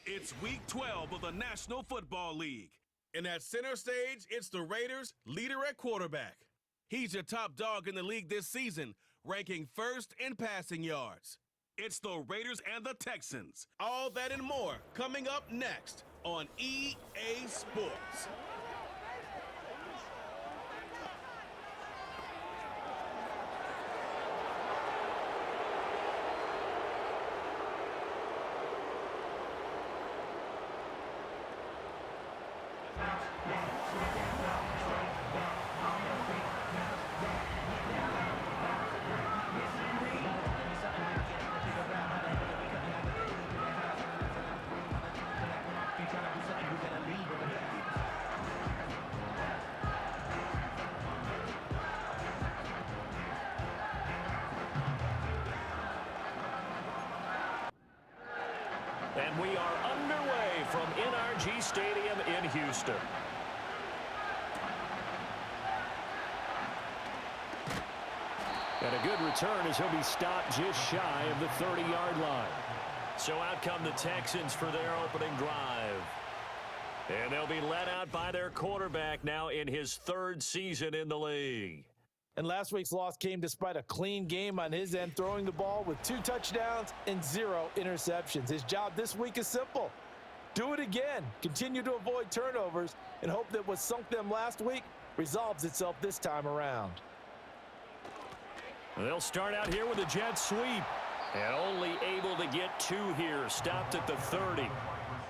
It's Week 12 of the National Football League. And at center stage, it's the Raiders' leader at quarterback. He's your top dog in the league this season, ranking first in passing yards. It's the Raiders and the Texans. All that and more coming up next on EA Sports. And we are underway from NRG Stadium in Houston. And a good return as he'll be stopped just shy of the 30-yard line. So out come the Texans for their opening drive. And they'll be led out by their quarterback now in his third season in the league. And last week's loss came despite a clean game on his end, throwing the ball with 2 touchdowns and 0 interceptions. His job this week is simple. Do it again. Continue to avoid turnovers and hope that what sunk them last week resolves itself this time around. They'll start out here with a jet sweep. And only able to get 2 here. Stopped at the 30.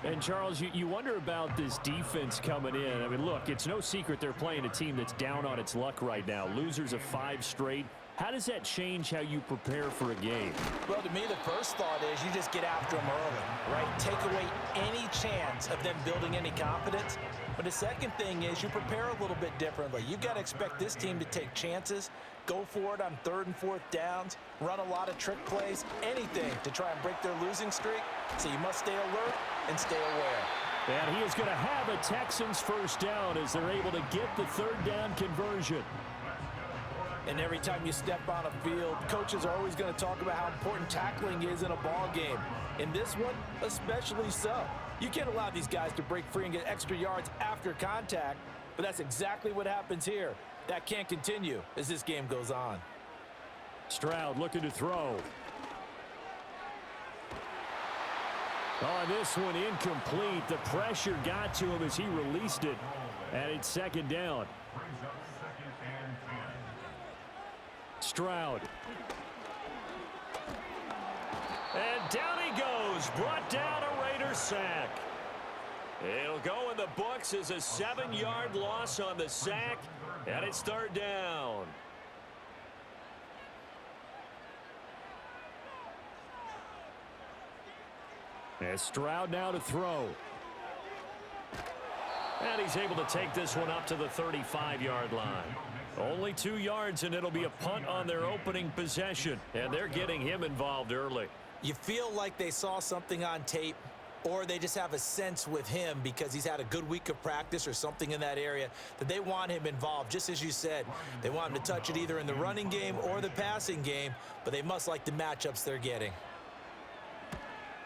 And, Charles, you wonder about this defense coming in. I mean, look, it's no secret they're playing a team that's down on its luck right now. Losers of 5 straight. How does that change how you prepare for a game? Well, to me, the first thought is you just get after them early, right? Take away any chance of them building any confidence. But the second thing is you prepare a little bit differently. You've got to expect this team to take chances, go for it on 3rd and 4th downs, run a lot of trick plays, anything to try and break their losing streak. So you must stay alert and stay aware. And he is going to have a Texans first down as they're able to get the 3rd down conversion. And every time you step on a field, coaches are always going to talk about how important tackling is in a ball game. In this one, especially so. You can't allow these guys to break free and get extra yards after contact, but that's exactly what happens here. That can't continue as this game goes on. Stroud looking to throw. On this one, incomplete. The pressure got to him as he released it. And it's 2nd down. Stroud. And down he goes. Brought down a Raiders sack. It'll go in the books as a 7-yard loss on the sack. And it's 3rd down. And Stroud now to throw. And he's able to take this one up to the 35-yard line. Only 2 yards, and it'll be a punt on their opening possession. And they're getting him involved early. You feel like they saw something on tape, or they just have a sense with him because he's had a good week of practice or something in that area that they want him involved. Just as you said, they want him to touch it either in the running game or the passing game, but they must like the matchups they're getting.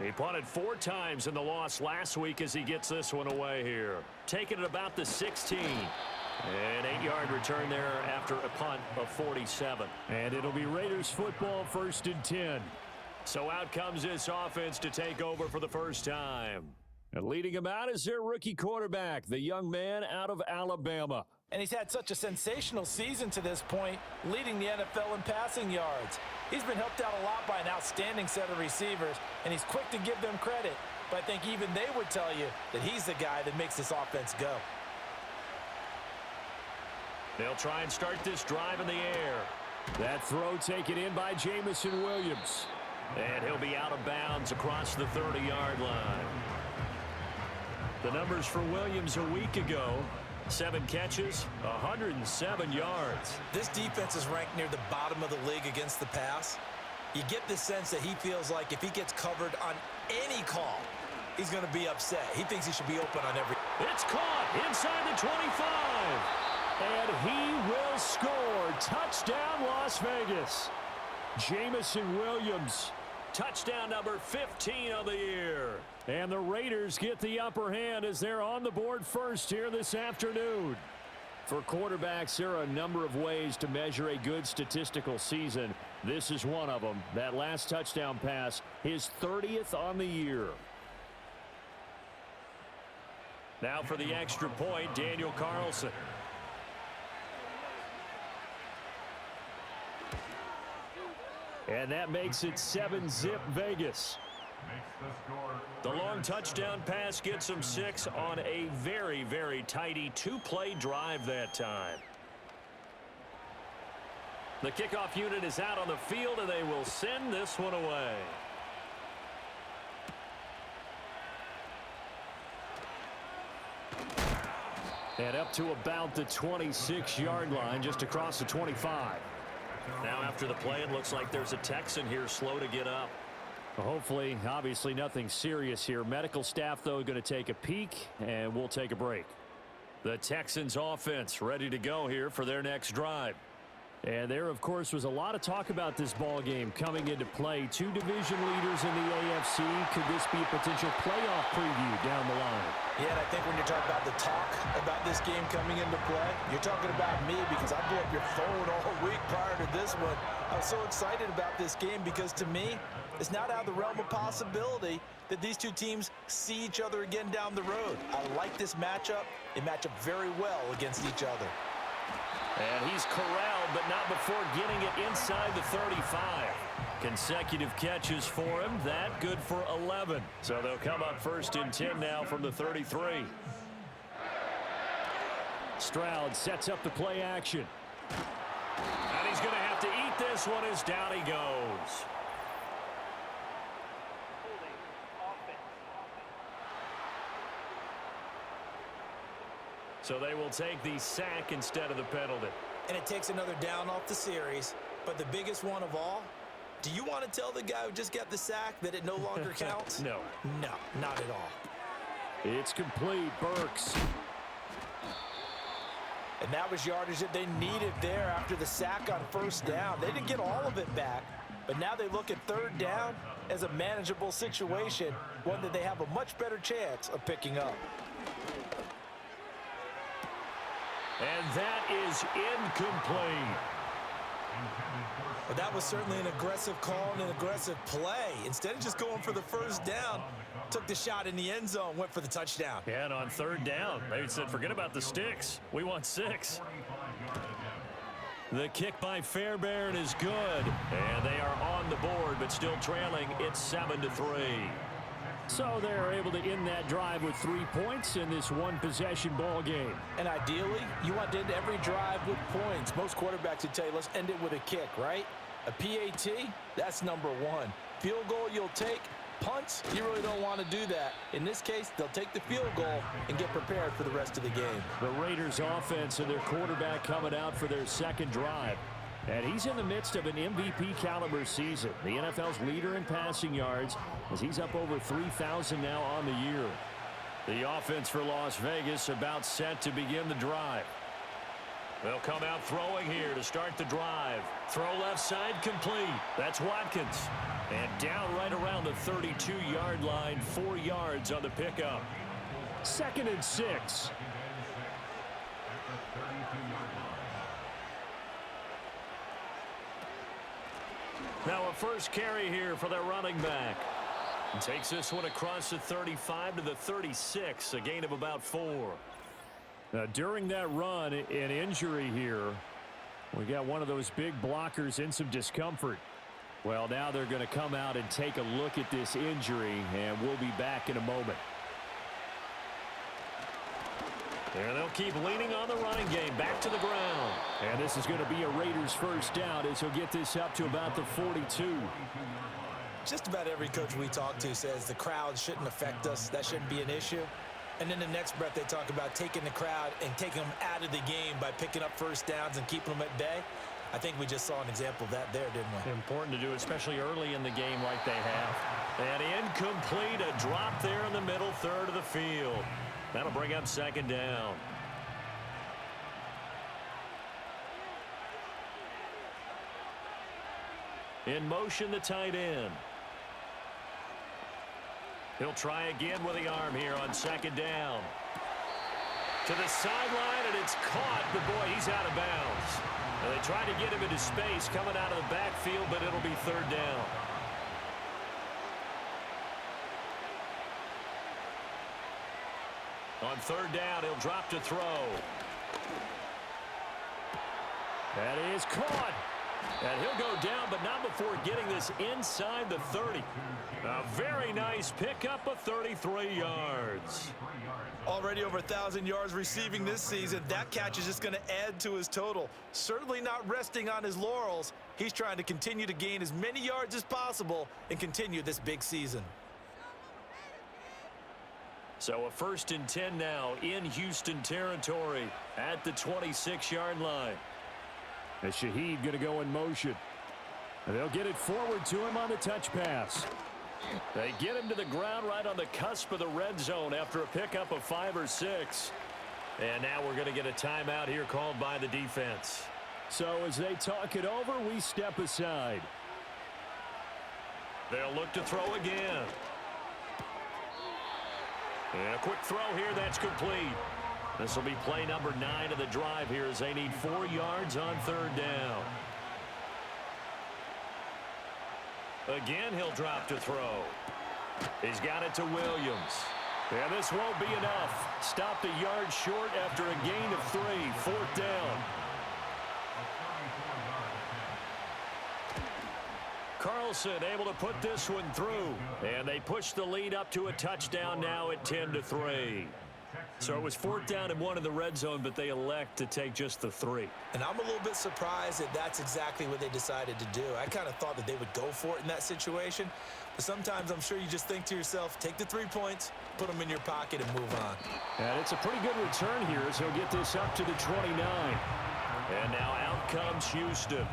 He punted 4 times in the loss last week as he gets this one away here. Taking it about the 16. An 8-yard return there after a punt of 47. And it'll be Raiders football 1st and 10. So out comes this offense to take over for the first time. And leading him out is their rookie quarterback, the young man out of Alabama. And he's had such a sensational season to this point, leading the NFL in passing yards. He's been helped out a lot by an outstanding set of receivers, and he's quick to give them credit. But I think even they would tell you that he's the guy that makes this offense go. They'll try and start this drive in the air. That throw taken in by Jamison Williams. And he'll be out of bounds across the 30-yard line. The numbers for Williams a week ago: 7 catches, 107 yards. This defense is ranked near the bottom of the league against the pass. You get the sense that he feels like if he gets covered on any call, he's going to be upset. He thinks he should be open on every. It's caught inside the 25. And he will score. Touchdown, Las Vegas. Jamison Williams Touchdown number 15 of the year. And the Raiders get the upper hand as they're on the board first here this afternoon. For quarterbacks, there are a number of ways to measure a good statistical season. This is one of them. That last touchdown pass, his 30th on the year. Now for the extra point, Daniel Carlson. And that makes it 7-zip Vegas. The long touchdown pass gets them 6 on a very, very tidy 2-play drive that time. The kickoff unit is out on the field, and they will send this one away. And up to about the 26-yard line, just across the 25. Now after the play, it looks like there's a Texan here slow to get up. Hopefully, obviously nothing serious here. Medical staff, though, going to take a peek, and we'll take a break. The Texans offense ready to go here for their next drive. And there, of course, was a lot of talk about this ball game coming into play. 2 division leaders in the AFC. Could this be a potential playoff preview down the line? Yeah, and I think when you're talking about the talk about this game coming into play, you're talking about me because I blew up your phone all week prior to this one. I was so excited about this game because, to me, it's not out of the realm of possibility that these two teams see each other again down the road. I like this matchup. They match up very well against each other. And he's corralled, but not before getting it inside the 35. Consecutive catches for him. That good for 11. So they'll come up first and 10 now from the 33. Stroud sets up the play action. And he's going to have to eat this one as down he goes. So they will take the sack instead of the penalty. And it takes another down off the series. But the biggest one of all, do you want to tell the guy who just got the sack that it no longer counts? No. No, not at all. It's complete. Burks. And that was yardage that they needed there after the sack on first down. They didn't get all of it back. But now they look at third down as a manageable situation, one that they have a much better chance of picking up. And that is incomplete. But that was certainly an aggressive call and an aggressive play. Instead of just going for the first down, took the shot in the end zone, went for the touchdown. Yeah, and on third down, they said, forget about the sticks. We want 6. The kick by Fairbairn is good. And they are on the board, but still trailing. It's 7-3. So they're able to end that drive with 3 points in this one-possession ball game. And ideally, you want to end every drive with points. Most quarterbacks would tell you, let's end it with a kick, right? A PAT, that's number 1. Field goal you'll take. Punts, you really don't want to do that. In this case, they'll take the field goal and get prepared for the rest of the game. The Raiders offense and their quarterback coming out for their second drive. And he's in the midst of an MVP caliber season. The NFL's leader in passing yards as he's up over 3,000 now on the year. The offense for Las Vegas about set to begin the drive. They'll come out throwing here to start the drive. Throw left side complete. That's Watkins. And down right around the 32-yard line, 4 yards on the pickup. 2nd and 6. Now a first carry here for their running back. And takes this one across the 35 to the 36, a gain of about 4. Now during that run, an injury here. We got one of those big blockers in some discomfort. Well, now they're going to come out and take a look at this injury, and we'll be back in a moment. And they'll keep leaning on the running game, back to the ground. And this is going to be a Raiders first down as he'll get this up to about the 42. Just about every coach we talk to says the crowd shouldn't affect us. That shouldn't be an issue. And then the next breath they talk about taking the crowd and taking them out of the game by picking up first downs and keeping them at bay. I think we just saw an example of that there, didn't we? Important to do, especially early in the game like they have. And incomplete, a drop there in the middle third of the field. That'll bring up second down. In motion, the tight end. He'll try again with the arm here on second down. To the sideline, and it's caught, but boy, he's out of bounds. And they tried to get him into space coming out of the backfield, but it'll be third down. On third down, he'll drop to throw. That is caught. And he'll go down, but not before getting this inside the 30. A very nice pickup of 33 yards. Already over 1,000 yards receiving this season. That catch is just going to add to his total. Certainly not resting on his laurels. He's trying to continue to gain as many yards as possible and continue this big season. So a 1st and 10 now in Houston territory at the 26-yard line. As Shady going to go in motion. And they'll get it forward to him on the touch pass. They get him to the ground right on the cusp of the red zone after a pickup of 5 or 6. And now we're going to get a timeout here called by the defense. So as they talk it over, we step aside. They'll look to throw again. And a quick throw here, that's complete. This will be play number 9 of the drive here as they need 4 yards on third down. Again, he'll drop to throw. He's got it to Williams. And this won't be enough. Stopped a yard short after a gain of 3. 4th down. Carlson able to put this one through. And they push the lead up to a touchdown now at 10-3. So it was 4th down and 1 in the red zone, but they elect to take just the 3. And I'm a little bit surprised that that's exactly what they decided to do. I kind of thought that they would go for it in that situation. But sometimes I'm sure you just think to yourself, take the 3 points, put them in your pocket, and move on. And it's a pretty good return here as he'll get this up to the 29. And now out comes Houston.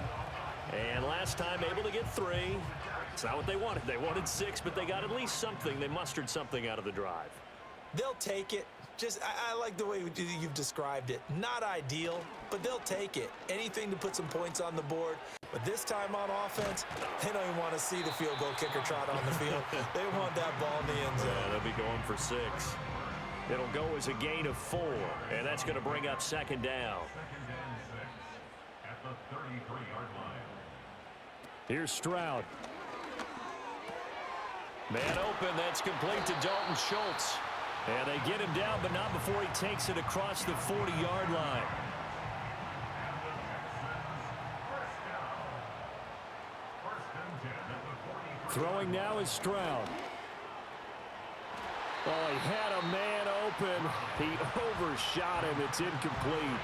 And last time able to get 3. It's not what they wanted. They wanted 6, but they got at least something. They mustered something out of the drive. They'll take it. I like the way you've described it. Not ideal, but they'll take it. Anything to put some points on the board. But this time on offense, they don't even want to see the field goal kicker trot on the field. They want that ball in the end zone. Yeah, they'll be going for 6. It'll go as a gain of 4, and that's going to bring up 2nd down. Here's Stroud. Man open, that's complete to Dalton Schultz. And they get him down, but not before he takes it across the 40-yard line. Throwing now is Stroud. Oh, he had a man open. He overshot him. It's incomplete.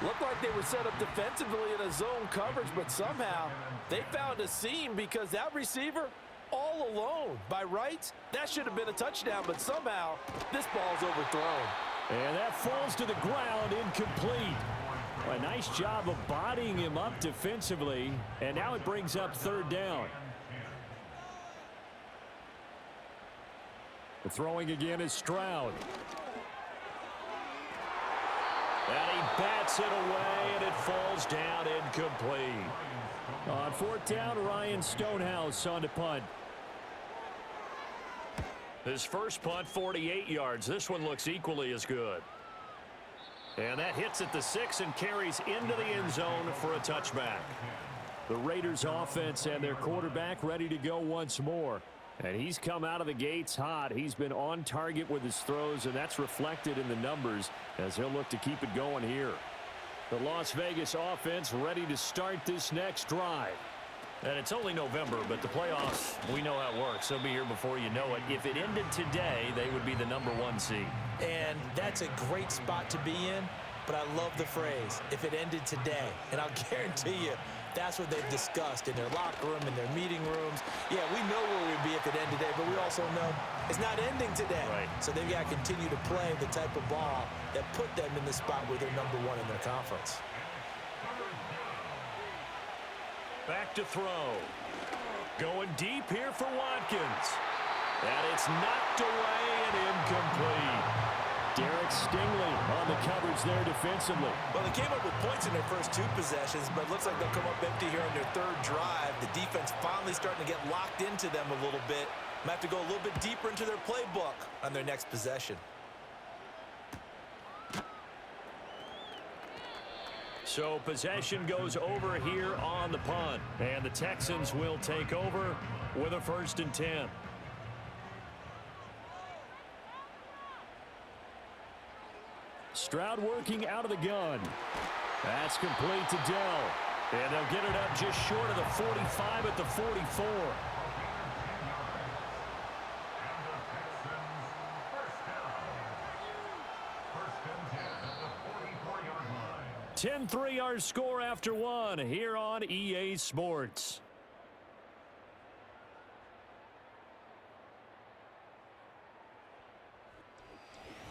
Looked like they were set up defensively in a zone coverage, but somehow they found a seam because that receiver all alone. By rights, that should have been a touchdown, but somehow this ball's overthrown. And that falls to the ground, incomplete. A nice job of bodying him up defensively, and now it brings up 3rd down. The throwing again is Stroud. And he bats it away, and it falls down incomplete. On 4th down, Ryan Stonehouse on to punt. His first punt, 48 yards. This one looks equally as good. And that hits at the 6 and carries into the end zone for a touchback. The Raiders offense and their quarterback ready to go once more. And he's come out of the gates hot. He's been on target with his throws, and that's reflected in the numbers as he'll look to keep it going here. The Las Vegas offense ready to start this next drive. And it's only November, but the playoffs, we know how it works. They'll be here before you know it. If it ended today, they would be the number 1 seed. And that's a great spot to be in, but I love the phrase, if it ended today. And I'll guarantee you, that's what they've discussed in their locker room, in their meeting rooms. Yeah, we know where we'd be if it ended today, but we also know it's not ending today. Right. So they've got to continue to play the type of ball that put them in the spot where they're number 1 in their conference. Back to throw. Going deep here for Watkins. And it's knocked away and incomplete. Derek Stingley on the coverage there defensively. Well, they came up with points in their first 2 possessions, but it looks like they'll come up empty here on their 3rd drive. The defense finally starting to get locked into them a little bit. Might have to go a little bit deeper into their playbook on their next possession. So possession goes over here on the punt. And the Texans will take over with a 1st and 10. Stroud working out of the gun. That's complete to Dell. And they'll get it up just short of the 45 at the 44. 10-3 our score after one here on EA Sports.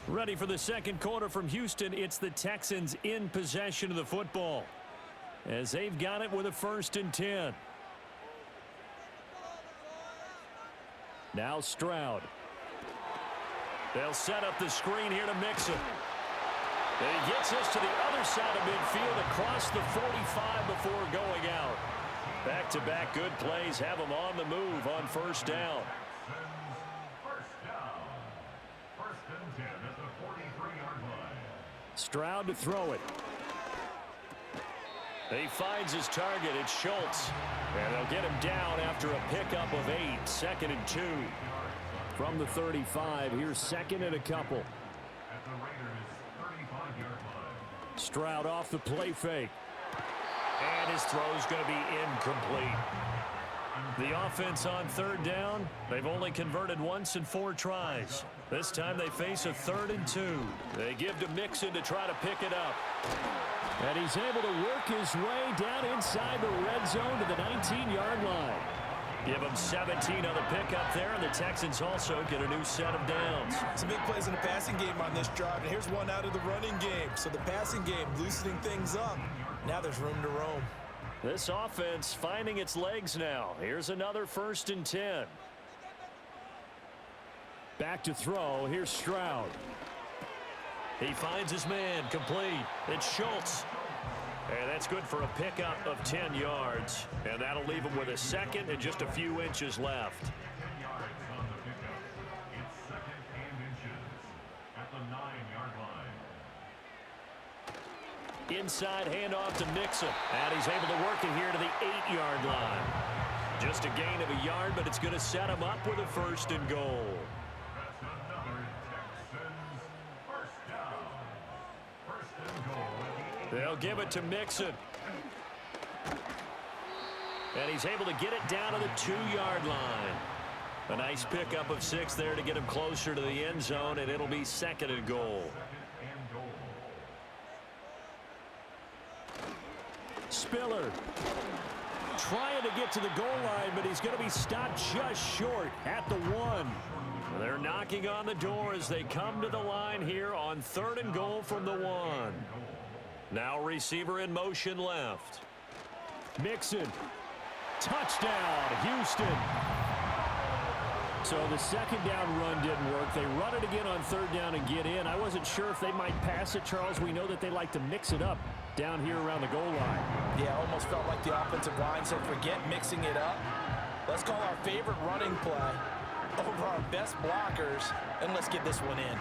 Ready for the second quarter from Houston. It's the Texans in possession of the football as they've got it with a 1st and 10. Now Stroud. They'll set up the screen here to Mixon. And he gets this to the other side of midfield across the 45 before going out. Back-to-back good plays have him on the move on 1st down. Stroud to throw it. He finds his target. It's Schultz. And they'll get him down after a pickup of 8. 2nd and 2. From the 35, here's 2nd and a couple. Stroud off the play fake. And his throw's going to be incomplete. The offense on 3rd down, they've only converted once in 4 tries. This time they face a 3rd and 2. They give to Mixon to try to pick it up. And he's able to work his way down inside the red zone to the 19-yard line. Give him 17 on the pickup there, and the Texans also get a new set of downs. Some big plays in the passing game on this drive, and here's one out of the running game. So the passing game loosening things up. Now there's room to roam. This offense finding its legs now. Here's another 1st and 10. Back to throw. Here's Stroud. He finds his man, complete. It's Schultz. And that's good for a pickup of 10 yards. And that'll leave him with a 2nd and just a few inches left. Inside handoff to Mixon. And he's able to work it here to the 8-yard line. Just a gain of a yard, but it's going to set him up with a 1st and goal. They'll give it to Mixon. And he's able to get it down to the 2-yard line. A nice pickup of 6 there to get him closer to the end zone, and it'll be 2nd and goal. Spiller trying to get to the goal line, but he's going to be stopped just short at the 1. They're knocking on the door as they come to the line here on 3rd and goal from the 1. Now receiver in motion left. Mixon. Touchdown, Houston. So the 2nd down run didn't work. They run it again on 3rd down and get in. I wasn't sure if they might pass it, Charles. We know that they like to mix it up down here around the goal line. Yeah, almost felt like the offensive line said, forget mixing it up. Let's call our favorite running play over our best blockers, and let's get this one in.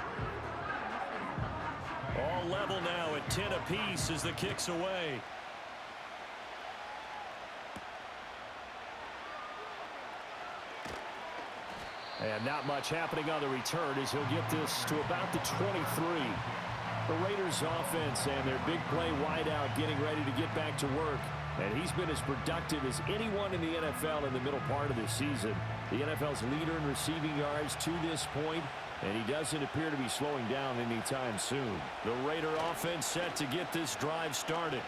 All level now at 10 apiece as the kick's away. And not much happening on the return as he'll get this to about the 23. The Raiders offense and their big play wideout getting ready to get back to work. And he's been as productive as anyone in the NFL in the middle part of the season. The NFL's leader in receiving yards to this point, and he doesn't appear to be slowing down anytime soon. The Raider offense set to get this drive started.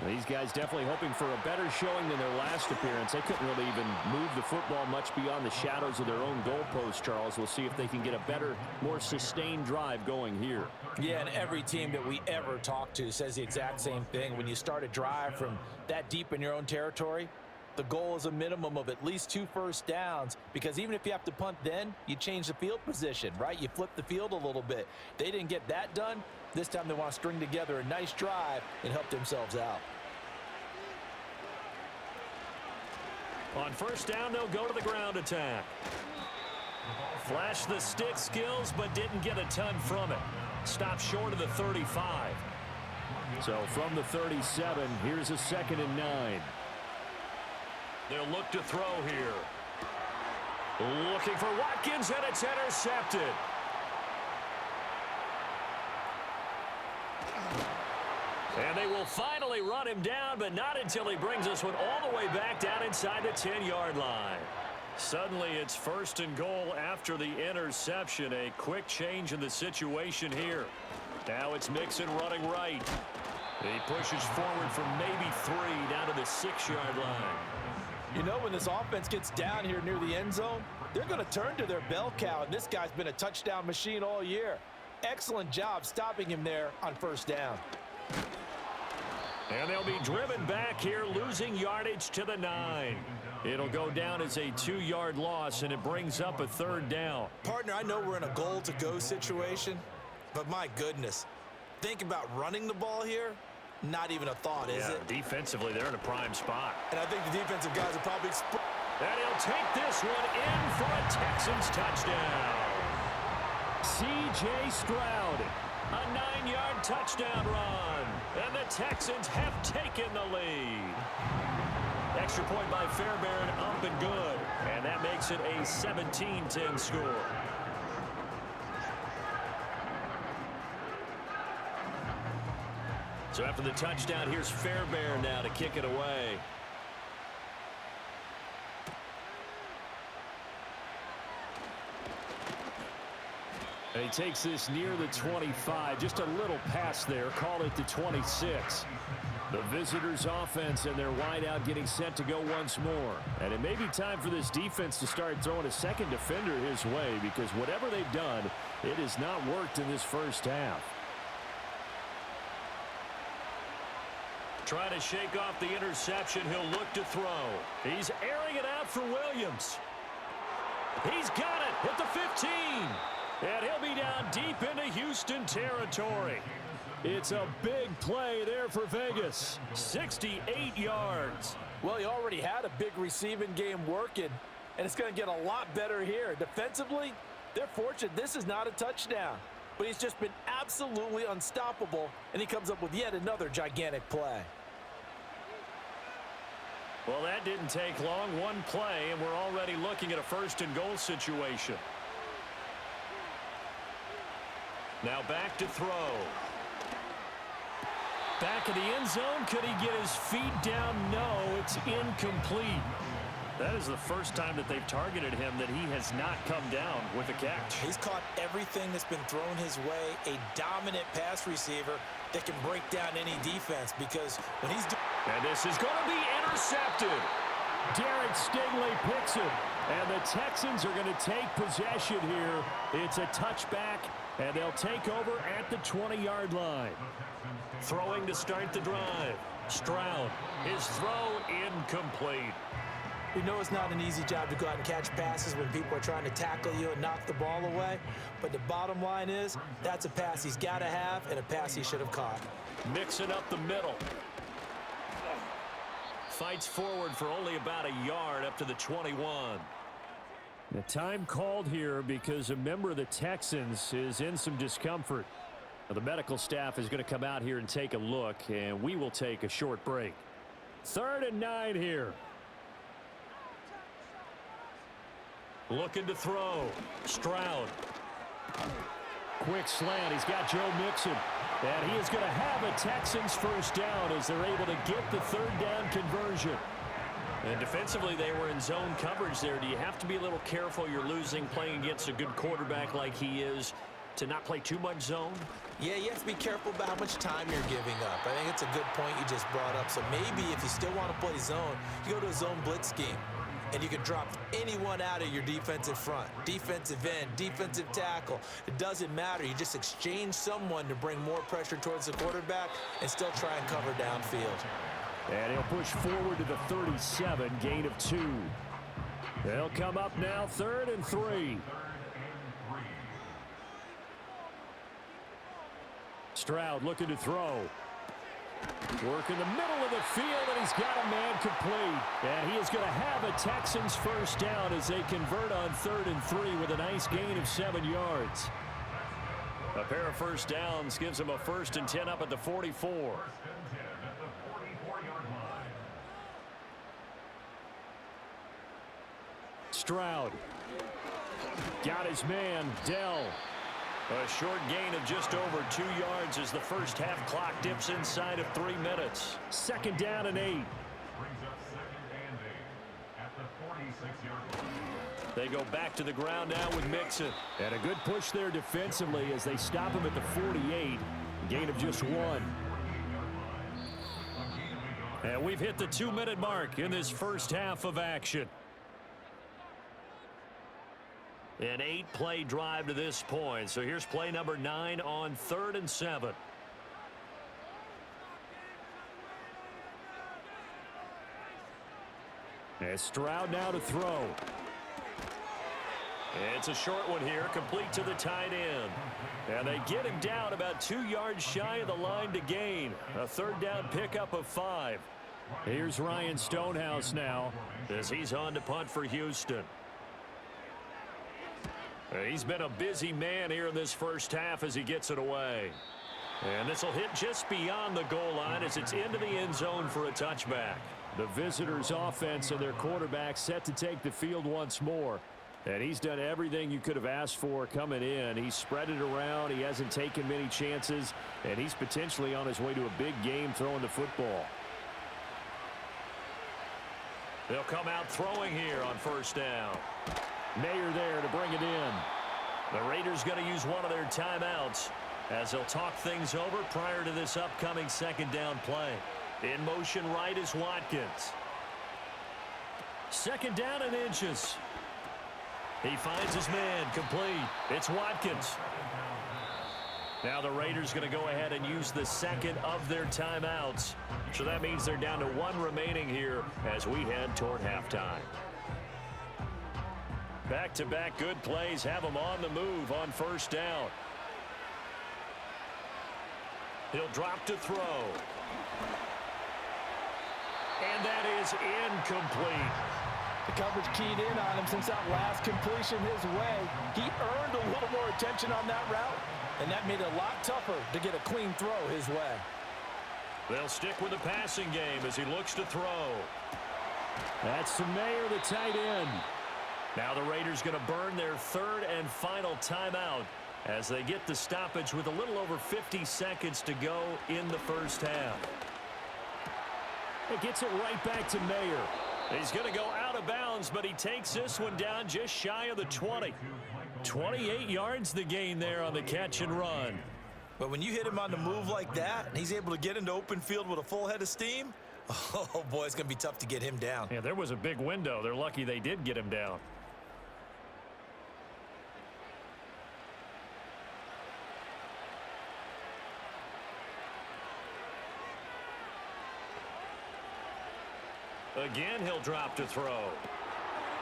These guys definitely hoping for a better showing than their last appearance. They couldn't really even move the football much beyond the shadows of their own goalpost, Charles. We'll see if they can get a better, more sustained drive going here. Yeah, and every team that we ever talk to says the exact same thing. When you start a drive from that deep in your own territory, the goal is a minimum of at least 2 first downs, because even if you have to punt then, you change the field position, right? You flip the field a little bit. They didn't get that done. This time they want to string together a nice drive and help themselves out. On 1st down, they'll go to the ground attack. Flashed the stick skills, but didn't get a ton from it. Stopped short of the 35. So from the 37, here's a 2nd and 9. They'll look to throw here. Looking for Watkins, and it's intercepted. And they will finally run him down, but not until he brings this one all the way back down inside the 10-yard line. Suddenly, it's 1st and goal after the interception. A quick change in the situation here. Now it's Mixon running right. He pushes forward from maybe 3 down to the 6-yard line. You know, when this offense gets down here near the end zone, they're going to turn to their bell cow, and this guy's been a touchdown machine all year. Excellent job stopping him there on 1st down. And they'll be driven back here, losing yardage to the 9. It'll go down as a 2-yard loss, and it brings up a 3rd down. Partner, I know we're in a goal-to-go situation, but my goodness, think about running the ball here. Not even a thought, is it? Defensively, they're in a prime spot. And I think the defensive guys are probably... And he'll take this one in for a Texans touchdown. C.J. Stroud. A 9-yard touchdown run. And the Texans have taken the lead. Extra point by Fairbairn, up and good. And that makes it a 17-10 score. So after the touchdown, here's Fairbairn now to kick it away. And he takes this near the 25. Just a little pass there. Call it the 26. The visitors' offense and their wideout getting set to go once more. And it may be time for this defense to start throwing a second defender his way, because whatever they've done, it has not worked in this 1st half. Trying to shake off the interception. He'll look to throw. He's airing it out for Williams. He's got it at the 15. And he'll be down deep into Houston territory. It's a big play there for Vegas. 68 yards. Well, he already had a big receiving game working, and it's going to get a lot better here. Defensively, they're fortunate this is not a touchdown. But he's just been absolutely unstoppable, and he comes up with yet another gigantic play. Well, that didn't take long. One play, and we're already looking at a 1st and goal situation. Now back to throw. Back of the end zone. Could he get his feet down? No, it's incomplete. That is the first time that they've targeted him that he has not come down with a catch. He's caught everything that's been thrown his way. A dominant pass receiver that can break down any defense, because when he's... And this is going to be intercepted. Derek Stingley picks it. And the Texans are going to take possession here. It's a touchback, and they'll take over at the 20-yard line. Throwing to start the drive. Stroud. His throw incomplete. We know it's not an easy job to go out and catch passes when people are trying to tackle you and knock the ball away. But the bottom line is, that's a pass he's got to have and a pass he should have caught. Mixing up the middle. Fights forward for only about a yard up to the 21. The time called here because a member of the Texans is in some discomfort. Now, the medical staff is going to come out here and take a look, and we will take a short break. 3rd and 9 here. Looking to throw. Stroud. Quick slant. He's got Joe Mixon. And he is going to have a Texans 1st down as they're able to get the 3rd down conversion. And defensively, they were in zone coverage there. Do you have to be a little careful? You're losing playing against a good quarterback like he is to not play too much zone? Yeah, you have to be careful about how much time you're giving up. I think it's a good point you just brought up. So maybe if you still want to play zone, you go to a zone blitz scheme. And you can drop anyone out of your defensive front. Defensive end, defensive tackle. It doesn't matter. You just exchange someone to bring more pressure towards the quarterback and still try and cover downfield. And he'll push forward to the 37, gain of 2. They'll come up now, 3rd and 3. Stroud looking to throw. Work in the middle of the field, and he's got a man complete. And he is going to have a Texans first down as they convert on 3rd and 3 with a nice gain of 7 yards. A pair of first downs gives him a 1st and 10 up at the 44. Stroud. Got his man, Dell. A short gain of just over 2 yards as the first half clock dips inside of 3 minutes. 2nd down and 8. They go back to the ground now with Mixon. And a good push there defensively as they stop him at the 48. Gain of just 1. And we've hit the 2-minute mark in this first half of action. An 8-play drive to this point. So here's play number 9 on 3rd and 7. And Stroud now to throw. It's a short one here, complete to the tight end. And they get him down about 2 yards shy of the line to gain. A 3rd down pickup of 5. Here's Ryan Stonehouse now as he's on to punt for Houston. He's been a busy man here in this first half as he gets it away. And this will hit just beyond the goal line as it's into the end zone for a touchback. The visitors' offense and their quarterback set to take the field once more. And he's done everything you could have asked for coming in. He's spread it around. He hasn't taken many chances. And he's potentially on his way to a big game throwing the football. They'll come out throwing here on 1st down. Mayer there to bring it in. The Raiders going to use one of their timeouts as they'll talk things over prior to this upcoming 2nd down play. In motion right is Watkins. 2nd down and inches. He finds his man complete. It's Watkins. Now the Raiders going to go ahead and use the 2nd of their timeouts. So that means they're down to 1 remaining here as we head toward halftime. Back-to-back good plays have him on the move on 1st down. He'll drop to throw. And that is incomplete. The coverage keyed in on him since that last completion his way. He earned a little more attention on that route, and that made it a lot tougher to get a clean throw his way. They'll stick with the passing game as he looks to throw. That's to Mayer, the tight end. Now the Raiders going to burn their 3rd and final timeout as they get the stoppage with a little over 50 seconds to go in the first half. It gets it right back to Mayer. He's going to go out of bounds, but he takes this one down just shy of the 20. 28 yards the gain there on the catch and run. But when you hit him on the move like that, and he's able to get into open field with a full head of steam, oh boy, it's going to be tough to get him down. Yeah, there was a big window. They're lucky they did get him down. Again, he'll drop to throw.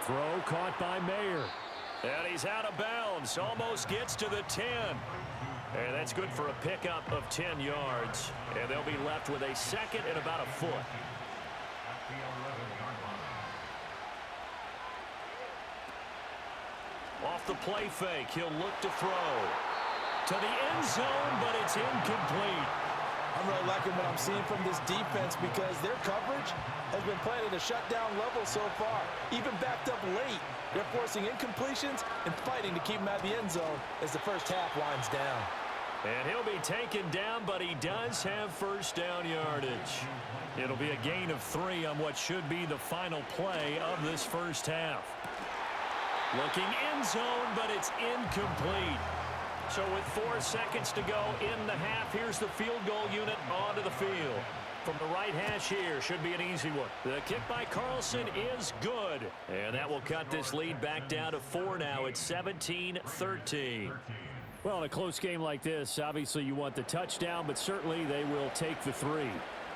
Throw caught by Mayer. And he's out of bounds. Almost gets to the 10. And that's good for a pickup of 10 yards. And they'll be left with a 2nd and about a foot. Off the play fake, he'll look to throw. To the end zone, but it's incomplete. I'm really liking what I'm seeing from this defense because their coverage has been playing at a shutdown level so far. Even backed up late, they're forcing incompletions and fighting to keep him out of the end zone as the first half winds down. And he'll be taken down, but he does have 1st down yardage. It'll be a gain of 3 on what should be the final play of this first half. Looking end zone, but it's incomplete. So with 4 seconds to go in the half, here's the field goal unit onto the field. From the right hash here, should be an easy one. The kick by Carlson is good. And that will cut this lead back down to 4 now. It's 17-13. Well, in a close game like this, obviously you want the touchdown, but certainly they will take the 3.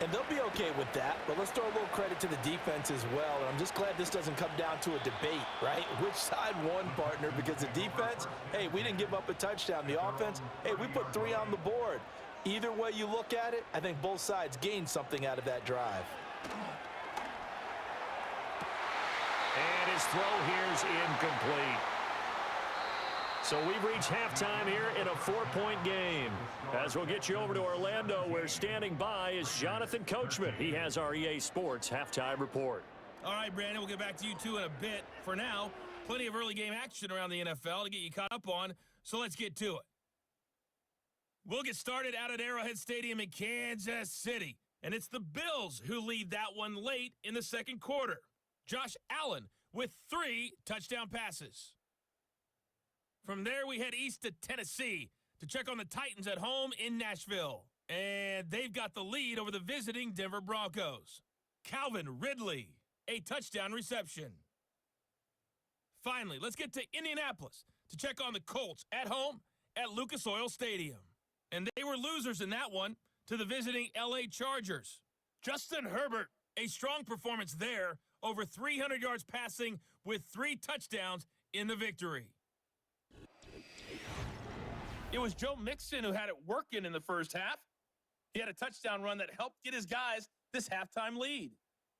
And they'll be okay with that, but let's throw a little credit to the defense as well. And I'm just glad this doesn't come down to a debate, right? Which side won, partner? Because the defense, hey, we didn't give up a touchdown. The offense, hey, we put 3 on the board. Either way you look at it, I think both sides gained something out of that drive. And his throw here's incomplete. So we've reached halftime here in a 4-point game. As we'll get you over to Orlando, where standing by is Jonathan Coachman. He has our EA Sports halftime report. All right, Brandon, we'll get back to you two in a bit. For now, plenty of early game action around the NFL to get you caught up on, so let's get to it. We'll get started out at Arrowhead Stadium in Kansas City, and it's the Bills who lead that one late in the second quarter. Josh Allen with 3 touchdown passes. From there, we head east to Tennessee to check on the Titans at home in Nashville. And they've got the lead over the visiting Denver Broncos. Calvin Ridley, a touchdown reception. Finally, let's get to Indianapolis to check on the Colts at home at Lucas Oil Stadium. And they were losers in that one to the visiting LA Chargers. Justin Herbert, a strong performance there, over 300 yards passing with 3 touchdowns in the victory. It was Joe Mixon who had it working in the first half. He had a touchdown run that helped get his guys this halftime lead.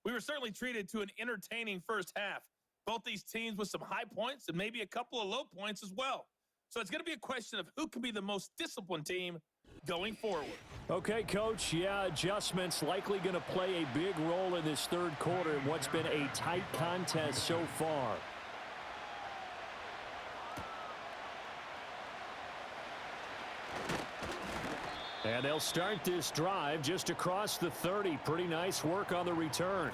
We were certainly treated to an entertaining first half. Both these teams with some high points and maybe a couple of low points as well. So it's going to be a question of who can be the most disciplined team going forward. Okay, Coach, yeah, adjustments likely going to play a big role in this third quarter in what's been a tight contest so far. And they'll start this drive just across the 30. Pretty nice work on the return.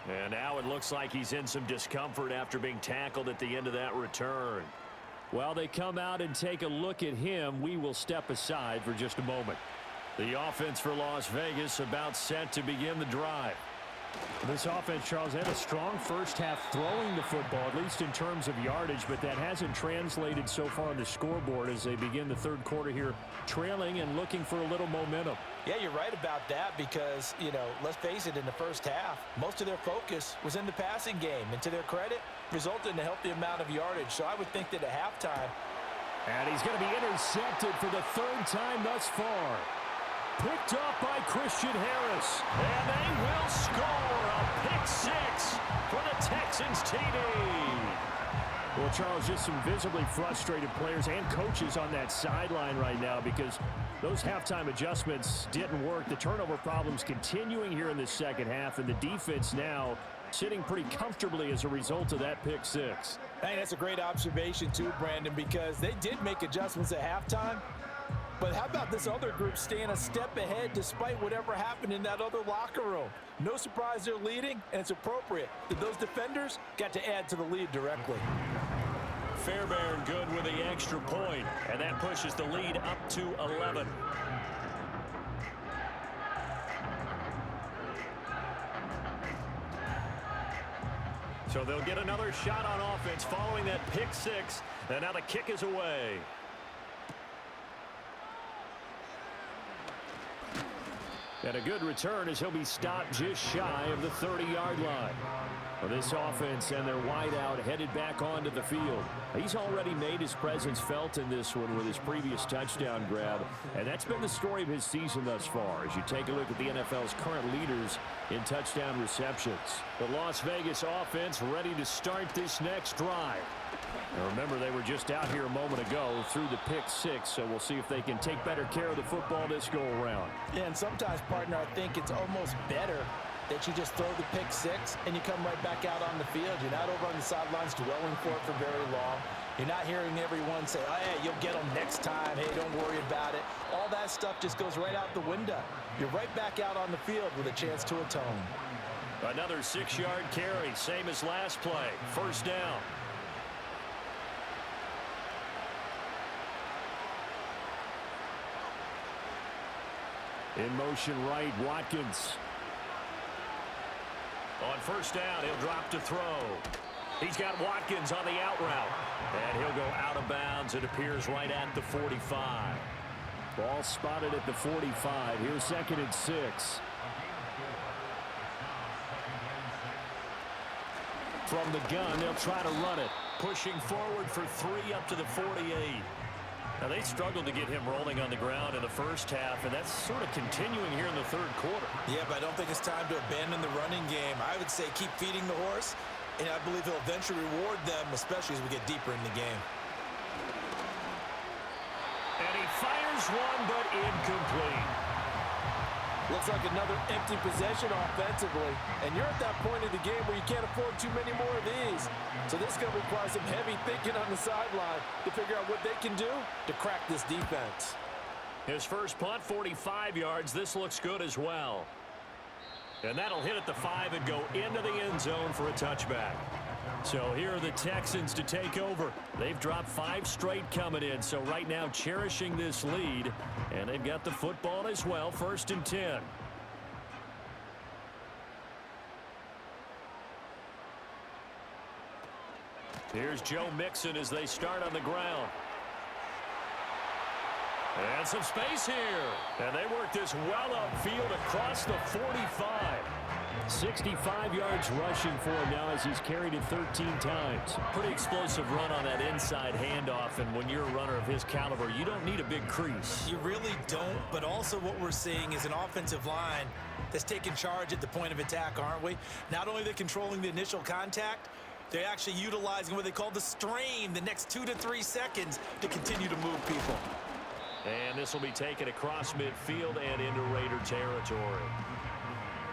And now it looks like he's in some discomfort after being tackled at the end of that return. While they come out and take a look at him, we will step aside for just a moment. The offense for Las Vegas about set to begin the drive. This offense, Charles, had a strong first half throwing the football, at least in terms of yardage, but that hasn't translated so far on the scoreboard as they begin the third quarter here, trailing and looking for a little momentum. Yeah, you're right about that because, let's face it, in the first half, most of their focus was in the passing game, and to their credit, resulted in a healthy amount of yardage. So I would think that at halftime. And he's going to be intercepted for the 3rd time thus far. Picked up by Christian Harris. And they will score a pick 6 for the Texans TD. Well, Charles, just some visibly frustrated players and coaches on that sideline right now because those halftime adjustments didn't work. The turnover problems continuing here in the second half, and the defense now sitting pretty comfortably as a result of that pick 6. Hey, that's a great observation too, Brandon, because they did make adjustments at halftime. But how about this other group staying a step ahead despite whatever happened in that other locker room? No surprise they're leading, and it's appropriate that those defenders got to add to the lead directly. Fairbairn good with the extra point, and that pushes the lead up to 11. So they'll get another shot on offense following that pick 6, and now the kick is away. And a good return as he'll be stopped just shy of the 30-yard line. Well, this offense and their wideout headed back onto the field. He's already made his presence felt in this one with his previous touchdown grab, and that's been the story of his season thus far as you take a look at the NFL's current leaders in touchdown receptions. The Las Vegas offense ready to start this next drive. Now remember, they were just out here a moment ago through the pick 6, so we'll see if they can take better care of the football this go around. Yeah, and sometimes, partner, I think it's almost better that you just throw the pick 6 and you come right back out on the field. You're not over on the sidelines dwelling for it for very long. You're not hearing everyone say, oh, hey, you'll get them next time. Hey, don't worry about it. All that stuff just goes right out the window. You're right back out on the field with a chance to atone. Another 6-yard carry, same as last play. First down. In motion right, Watkins. On first down, he'll drop to throw. He's got Watkins on the out route. And he'll go out of bounds. It appears right at the 45. Ball spotted at the 45. Here's 2nd and 6. From the gun, they'll try to run it. Pushing forward for 3 up to the 48. Now, they struggled to get him rolling on the ground in the first half, and that's sort of continuing here in the third quarter. Yeah, but I don't think it's time to abandon the running game. I would say keep feeding the horse, and I believe he'll eventually reward them, especially as we get deeper in the game. And he fires one, but incomplete. Looks like another empty possession offensively. And you're at that point of the game where you can't afford too many more of these. So this is going to require some heavy thinking on the sideline to figure out what they can do to crack this defense. His first punt, 45 yards. This looks good as well. And that'll hit at the 5 and go into the end zone for a touchback. So here are the Texans to take over. They've dropped 5 straight coming in, so right now cherishing this lead. And they've got the football as well, 1st and 10. Here's Joe Mixon as they start on the ground. And some space here. And they work this well upfield across the 45. 65 yards rushing for him now as he's carried it 13 times. Pretty explosive run on that inside handoff, and when you're a runner of his caliber, you don't need a big crease. You really don't, but also what we're seeing is an offensive line that's taking charge at the point of attack, aren't we? Not only are they controlling the initial contact, they're actually utilizing what they call the strain, the next 2 to 3 seconds to continue to move people. And this will be taken across midfield and into Raider territory.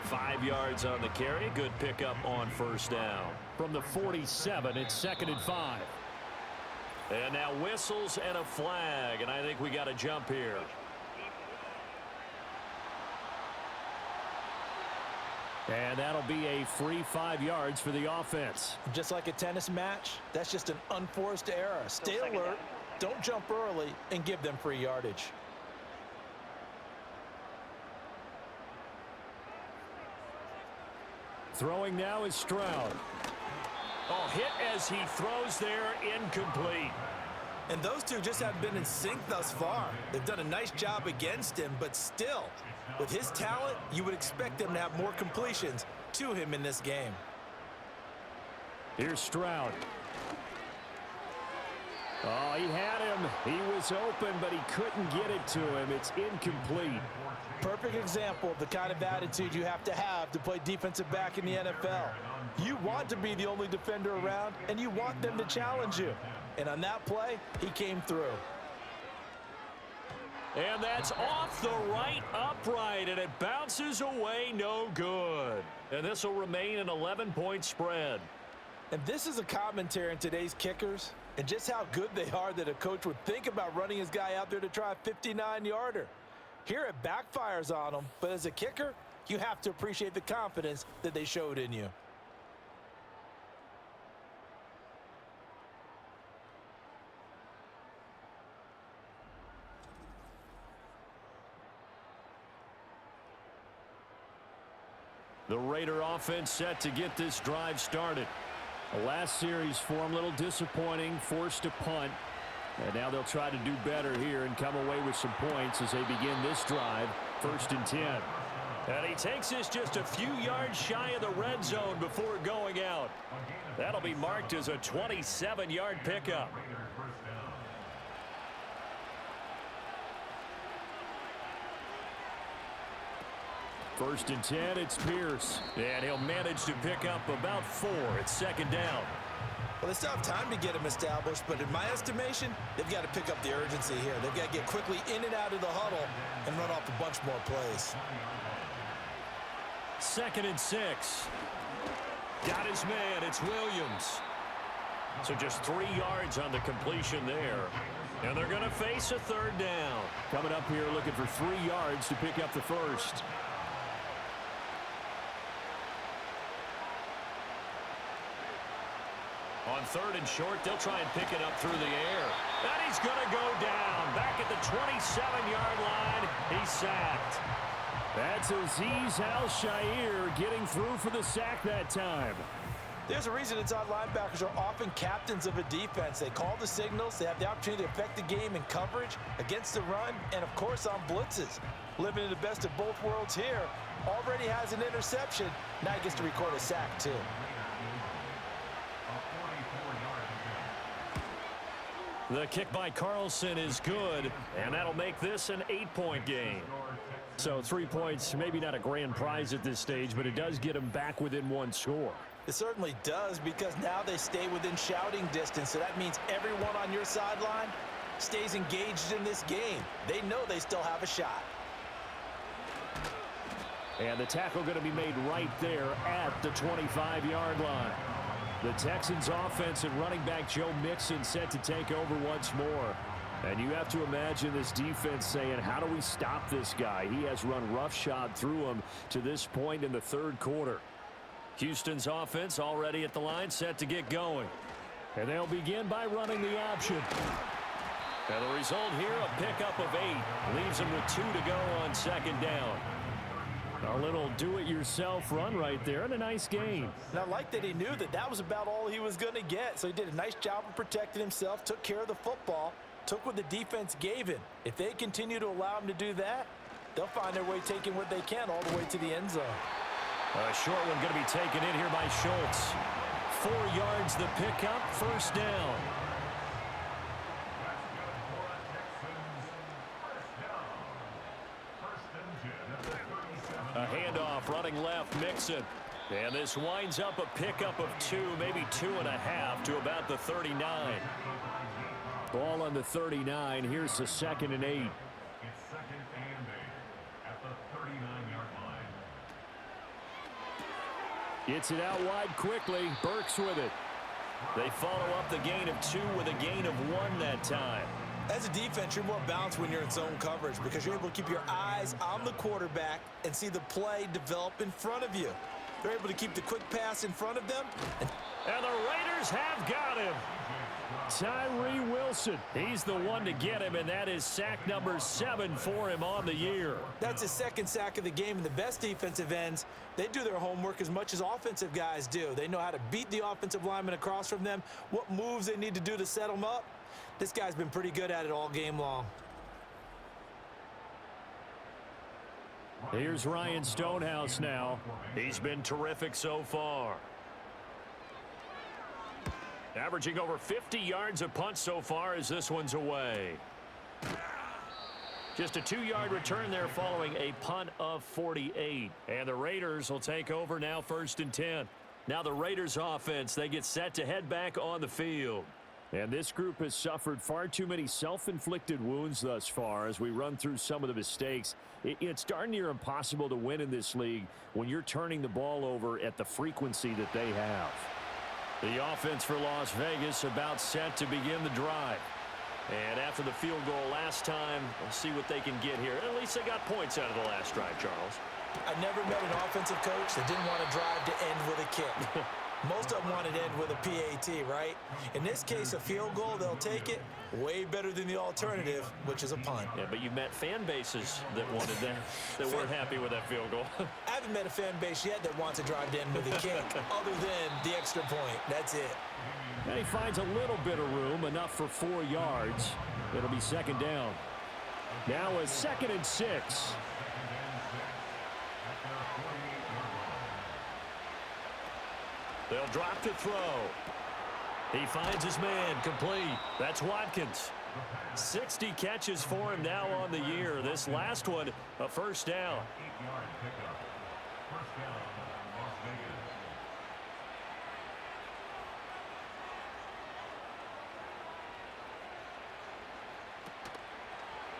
5 yards on the carry. Good pickup on 1st down. From the 47, it's 2nd and 5. And now whistles and a flag, and I think we got a jump here. And that'll be a free 5 yards for the offense. Just like a tennis match, that's just an unforced error. Stay alert, don't jump early, and give them free yardage. Throwing now is Stroud. Oh, hit as he throws there, incomplete. And those two just haven't been in sync thus far. They've done a nice job against him, but still, with his talent, you would expect them to have more completions to him in this game. Here's Stroud. Oh, he had him. He was open, but he couldn't get it to him. It's incomplete. Perfect example of the kind of attitude you have to play defensive back in the NFL. You want to be the only defender around, and you want them to challenge you. And on that play, he came through. And that's off the right upright, and it bounces away no good. And this will remain an 11-point spread. And this is a commentary on today's kickers and just how good they are that a coach would think about running his guy out there to try a 59-yarder. Here it backfires on them, but as a kicker, you have to appreciate the confidence that they showed in you. The Raider offense set to get this drive started. The last series for them, a little disappointing, forced to punt. And now they'll try to do better here and come away with some points as they begin this drive, 1st and 10. And he takes this just a few yards shy of the red zone before going out. That'll be marked as a 27-yard pickup. First and 10, it's Pierce. And he'll manage to pick up about 4. It's 2nd down. Well, they still have time to get him established, but in my estimation, they've got to pick up the urgency here. They've got to get quickly in and out of the huddle and run off a bunch more plays. 2nd and 6. Got his man. It's Williams. So just 3 yards on the completion there. And they're going to face a 3rd down. Coming up here looking for 3 yards to pick up the first. On 3rd and short, they'll try and pick it up through the air. And he's going to go down. Back at the 27-yard line, he's sacked. That's Azeez Al-Shaair getting through for the sack that time. There's a reason inside linebackers are often captains of a defense. They call the signals. They have the opportunity to affect the game in coverage, against the run, and, of course, on blitzes. Living in the best of both worlds here. Already has an interception. Now he gets to record a sack, too. The kick by Carlson is good, and that'll make this an 8-point game. So 3 points, maybe not a grand prize at this stage, but it does get them back within one score. It certainly does, because now they stay within shouting distance, so that means everyone on your sideline stays engaged in this game. They know they still have a shot. And the tackle going to be made right there at the 25-yard line. The Texans offense and running back Joe Mixon set to take over once more. And you have to imagine this defense saying, how do we stop this guy? He has run roughshod through him to this point in the third quarter. Houston's offense already at the line, set to get going. And they'll begin by running the option. And the result here, a pickup of 8. Leaves them with 2 to go on second down. A little do-it-yourself run right there, and a nice game. And I like that he knew that that was about all he was going to get. So he did a nice job of protecting himself, took care of the football, took what the defense gave him. If they continue to allow him to do that, they'll find their way taking what they can all the way to the end zone. A short one going to be taken in here by Schultz. 4 yards the pickup, first down. A handoff running left, Mixon. And this winds up a pickup of 2, maybe 2.5 to about the 39. Ball on the 39. Here's the 2nd and 8. It's 2nd and 8 at the 39-yard line. Gets it out wide quickly. Burks with it. They follow up the gain of 2 with a gain of 1 that time. As a defense, you're more balanced when you're in zone coverage because you're able to keep your eyes on the quarterback and see the play develop in front of you. They're able to keep the quick pass in front of them. And the Raiders have got him. Tyree Wilson. He's the one to get him, and that is sack number 7 for him on the year. That's his 2nd sack of the game, and the best defensive ends, they do their homework as much as offensive guys do. They know how to beat the offensive lineman across from them, what moves they need to do to set them up. This guy's been pretty good at it all game long. Here's Ryan Stonehouse now. He's been terrific so far. Averaging over 50 yards a punt so far as this one's away. Just a 2-yard return there following a punt of 48. And the Raiders will take over now, 1st and 10. Now the Raiders offense, they get set to head back on the field. And this group has suffered far too many self-inflicted wounds thus far as we run through some of the mistakes. It's darn near impossible to win in this league when you're turning the ball over at the frequency that they have. The offense for Las Vegas about set to begin the drive. And after the field goal last time, we'll see what they can get here. At least they got points out of the last drive, Charles. I never met an offensive coach that didn't want to drive to end with a kick. Most of them want to end with a PAT, right? In this case, a field goal, they'll take it. Way better than the alternative, which is a punt. Yeah, but you met fan bases that wanted that, that weren't happy with that field goal. I haven't met a fan base yet that wants to drive to end with a kick, other than the extra point. That's it. And he finds a little bit of room, enough for 4 yards. It'll be 2nd down. Now a 2nd and 6. They'll drop to throw. He finds his man, complete. That's Watkins. 60 catches for him now on the year. This last one, a 1st down. 8-yard pickup. 1st down, Las Vegas.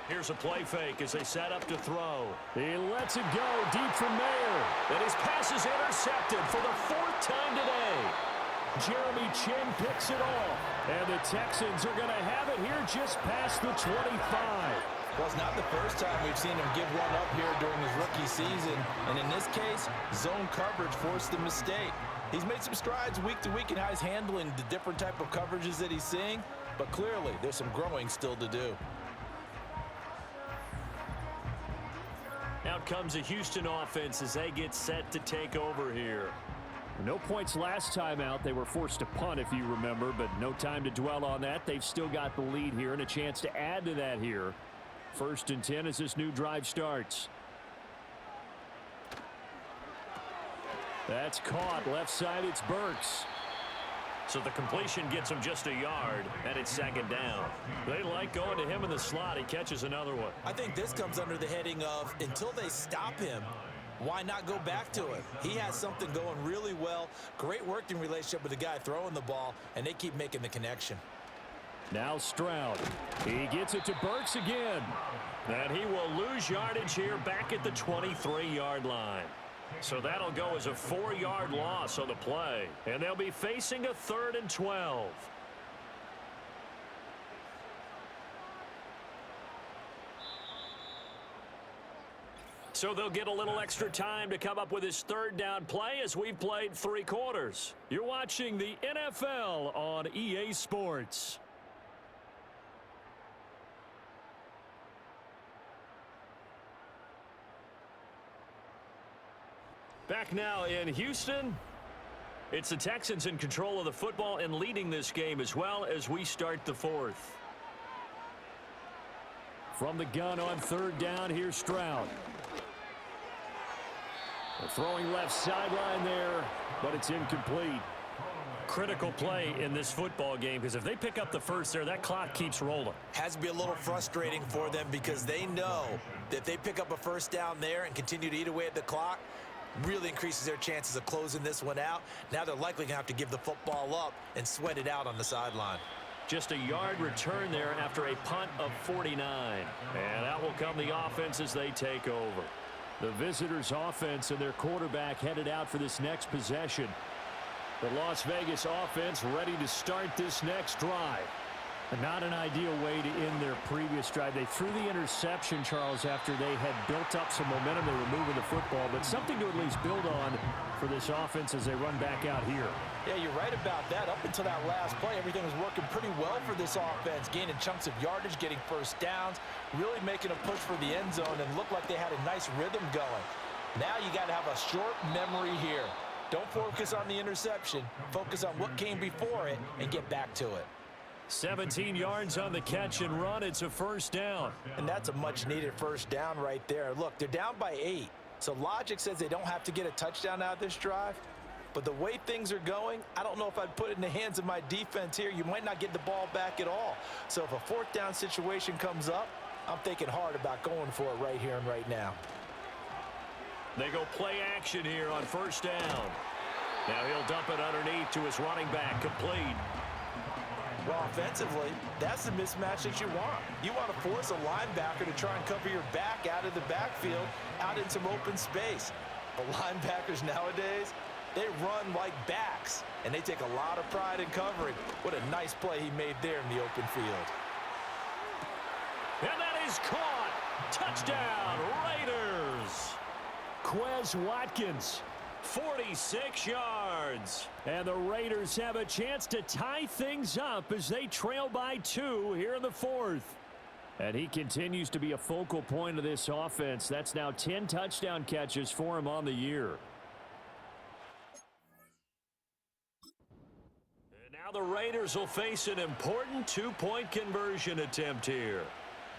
Here's a play fake as they set up to throw. He lets it go deep from there. And his pass is intercepted for the 4th time today. Jeremy Chin picks it off. And the Texans are going to have it here just past the 25. Well, it's not the first time we've seen him give one up here during his rookie season. And in this case, zone coverage forced the mistake. He's made some strides week to week in how he's handling the different type of coverages that he's seeing. But clearly, there's some growing still to do. Out comes the Houston offense as they get set to take over here. No points last time out. They were forced to punt, if you remember, but no time to dwell on that. They've still got the lead here and a chance to add to that here. 1st and 10 as this new drive starts. That's caught. Left side, it's Burks. So the completion gets him just a yard, and it's second down. They like going to him in the slot. He catches another one. I think this comes under the heading of until they stop him, why not go back to it? He has something going really well. Great working relationship with the guy throwing the ball, and they keep making the connection. Now Stroud. He gets it to Burks again. And he will lose yardage here back at the 23-yard line. So that'll go as a 4-yard loss on the play. And they'll be facing a 3rd and 12. So they'll get a little extra time to come up with his 3rd down play as we've played 3 quarters. You're watching the NFL on EA Sports. Back now in Houston. It's the Texans in control of the football and leading this game as well as we start the 4th. From the gun on 3rd down, here's Stroud. They're throwing left sideline there, but it's incomplete. Critical play in this football game because if they pick up the first there, that clock keeps rolling. Has to be a little frustrating for them because they know that if they pick up a 1st down there and continue to eat away at the clock, really increases their chances of closing this one out. Now they're likely going to have to give the football up and sweat it out on the sideline. Just a yard return there after a punt of 49. And out will come the offense as they take over. The visitors' offense and their quarterback headed out for this next possession. The Las Vegas offense ready to start this next drive. Not an ideal way to end their previous drive. They threw the interception, Charles, after they had built up some momentum. They were moving the football, but something to at least build on for this offense as they run back out here. Yeah, you're right about that. Up until that last play, everything was working pretty well for this offense, gaining chunks of yardage, getting 1st downs, really making a push for the end zone, and looked like they had a nice rhythm going. Now you got to have a short memory here. Don't focus on the interception. Focus on what came before it and get back to it. 17 yards on the catch and run. It's a 1st down. And that's a much-needed 1st down right there. Look, they're down by 8. So logic says they don't have to get a touchdown out of this drive. But the way things are going, I don't know if I'd put it in the hands of my defense here. You might not get the ball back at all. So if a 4th down situation comes up, I'm thinking hard about going for it right here and right now. They go play action here on 1st down. Now he'll dump it underneath to his running back, complete. Well, offensively, that's the mismatch that you want. You want to force a linebacker to try and cover your back out of the backfield, out in some open space. The linebackers nowadays, they run like backs, and they take a lot of pride in covering. What a nice play he made there in the open field. And that is caught. Touchdown, Raiders. Quez Watkins. 46 yards. And the Raiders have a chance to tie things up as they trail by 2 here in the 4th. And he continues to be a focal point of this offense. That's now 10 touchdown catches for him on the year. And now the Raiders will face an important 2-point conversion attempt here.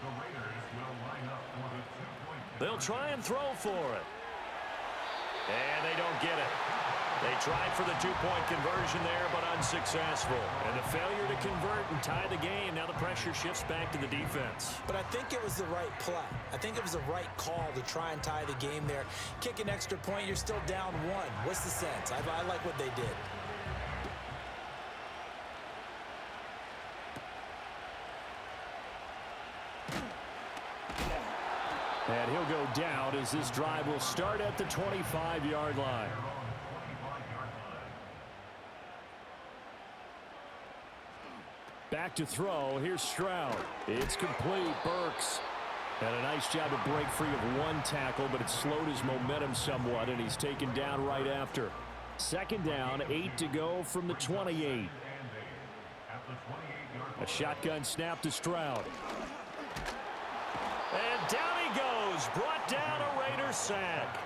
The Raiders will line up for the 2-point. They'll try and throw for it. And they don't get it. They tried for the 2-point conversion there, but unsuccessful. And the failure to convert and tie the game. Now the pressure shifts back to the defense. But I think it was the right play. I think it was the right call to try and tie the game there. Kick an extra point, you're still down 1. What's the sense? I like what they did. And he'll go down as this drive will start at the 25-yard line. Back to throw. Here's Stroud. It's complete. Burks. And a nice job to break free of 1 tackle, but it slowed his momentum somewhat, and he's taken down right after. 2nd down, 8 to go from the 28. A shotgun snap to Stroud. And down he goes. Brought down a Raider sack.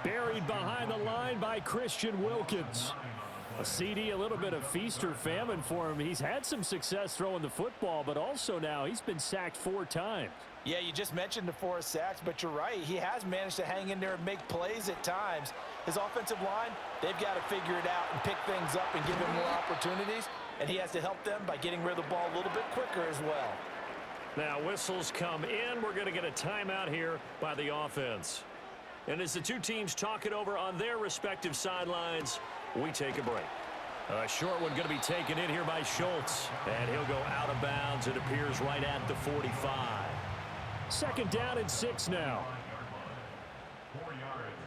Buried behind the line by Christian Wilkins. A CD, a little bit of feast or famine for him. He's had some success throwing the football, but also now he's been sacked 4 times. Yeah, you just mentioned the 4 sacks, but you're right. He has managed to hang in there and make plays at times. His offensive line, they've got to figure it out and pick things up and give him more opportunities, and he has to help them by getting rid of the ball a little bit quicker as well. Now whistles come in. We're going to get a timeout here by the offense. And as the two teams talk it over on their respective sidelines, we take a break. A short one going to be taken in here by Schultz. And he'll go out of bounds. It appears right at the 45. 2nd down and 6 now. 4 yards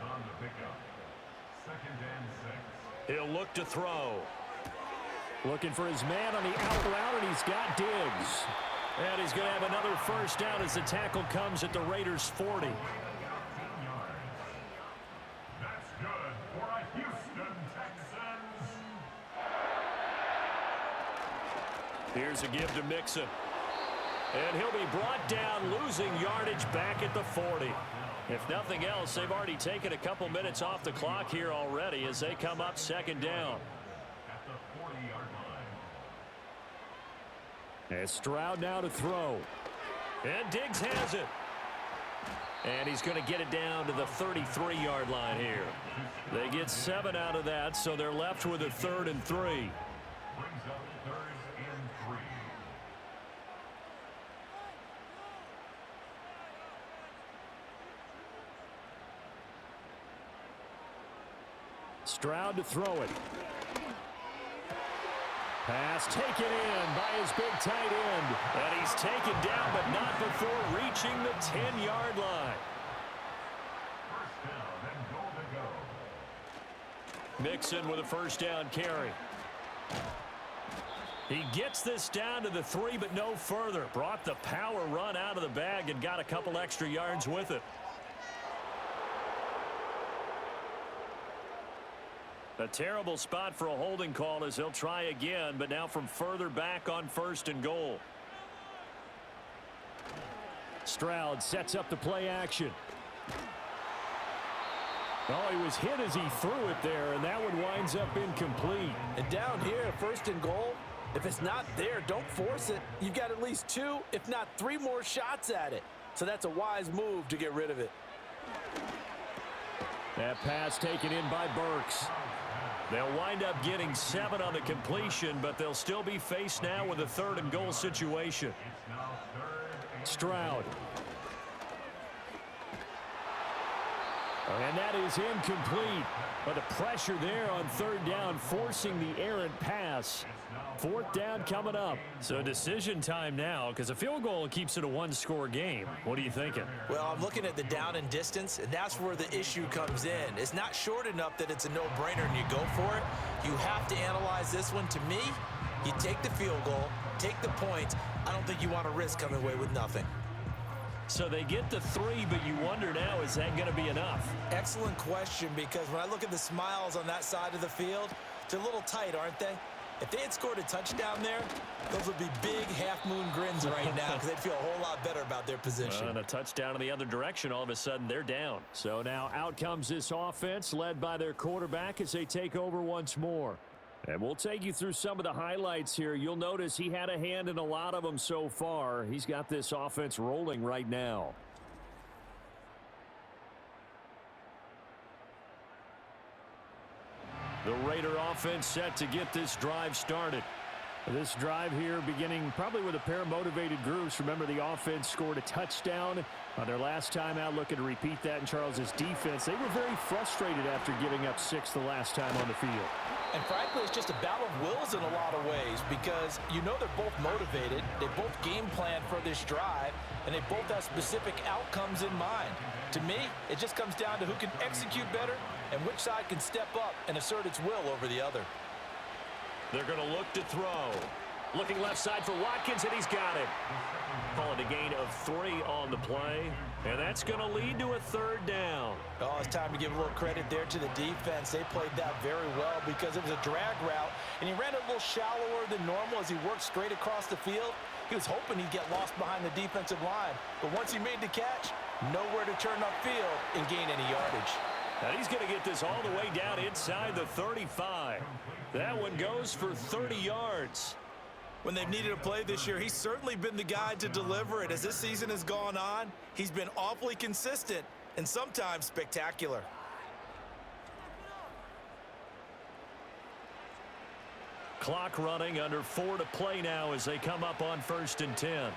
on the pickup. 2nd and 6. He'll look to throw. Looking for his man on the out route, and he's got Diggs. And he's going to have another first down as the tackle comes at the Raiders' 40. That's good for a Houston Texans. Here's a give to Mixon. And he'll be brought down, losing yardage back at the 40. If nothing else, they've already taken a couple minutes off the clock here already as they come up 2nd down. At the 40-yard line. And Stroud now to throw. And Diggs has it. And he's going to get it down to the 33-yard line here. They get 7 out of that, so they're left with a 3rd and 3. Brings up 3rd and 3. Stroud to throw it. Pass taken in by his big tight end. And he's taken down, but not before reaching the 10-yard line. First down and goal to go. Mixon with a first down carry. He gets this down to the 3, but no further. Brought the power run out of the bag and got a couple extra yards with it. A terrible spot for a holding call as he'll try again, but now from further back on 1st and goal. Stroud sets up the play action. Oh, he was hit as he threw it there, and that one winds up incomplete. And down here, 1st and goal, if it's not there, don't force it. You've got at least 2, if not 3 more shots at it. So that's a wise move to get rid of it. That pass taken in by Burks. They'll wind up getting 7 on the completion, but they'll still be faced now with a 3rd and goal situation. It's now 3rd and Stroud. And that is incomplete. But the pressure there on 3rd down, forcing the errant pass. 4th down coming up. So decision time now, because a field goal keeps it a 1-score game. What are you thinking? Well, I'm looking at the down and distance, and that's where the issue comes in. It's not short enough that it's a no-brainer and you go for it. You have to analyze this one. To me, you take the field goal, take the points. I don't think you want to risk coming away with nothing. So they get the 3, but you wonder now, is that going to be enough? Excellent question, because when I look at the smiles on that side of the field, they're a little tight, aren't they? If they had scored a touchdown there, those would be big half-moon grins right now because they'd feel a whole lot better about their position. And a touchdown in the other direction, all of a sudden they're down. So now out comes this offense led by their quarterback as they take over once more. And we'll take you through some of the highlights here. You'll notice he had a hand in a lot of them so far. He's got this offense rolling right now. The Raider offense set to get this drive started. This drive here beginning probably with a pair of motivated groups. Remember, the offense scored a touchdown on their last time out, looking to repeat that in Charles's defense. They were very frustrated after giving up 6 the last time on the field. And frankly, it's just a battle of wills in a lot of ways because you know they're both motivated, they both game plan for this drive, and they both have specific outcomes in mind. To me, it just comes down to who can execute better and which side can step up and assert its will over the other. They're going to look to throw. Looking left side for Watkins, and he's got it. Call it a gain of 3 on the play, and that's going to lead to a 3rd down. Oh, it's time to give a little credit there to the defense. They played that very well because it was a drag route, and he ran it a little shallower than normal as he worked straight across the field. He was hoping he'd get lost behind the defensive line, but once he made the catch, nowhere to turn upfield and gain any yardage. And he's going to get this all the way down inside the 35. That one goes for 30 yards. When they've needed a play this year, he's certainly been the guy to deliver it. As this season has gone on, he's been awfully consistent and sometimes spectacular. Clock running, under 4 to play now as they come up on 1st and 10.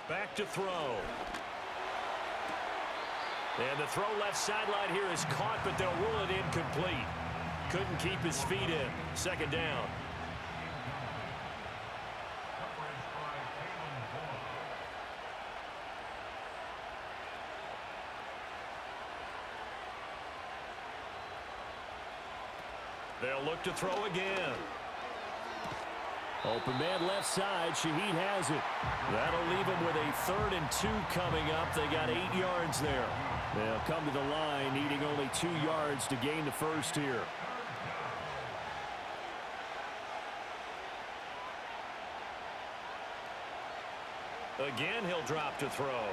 Back to throw. And the throw left sideline here is caught, but they'll rule it incomplete. Couldn't keep his feet in. 2nd down. They'll look to throw again. Open man left side. Shady has it. That'll leave him with a 3rd and 2 coming up. They got 8 yards there. They'll come to the line needing only 2 yards to gain the first here. Again, he'll drop to throw.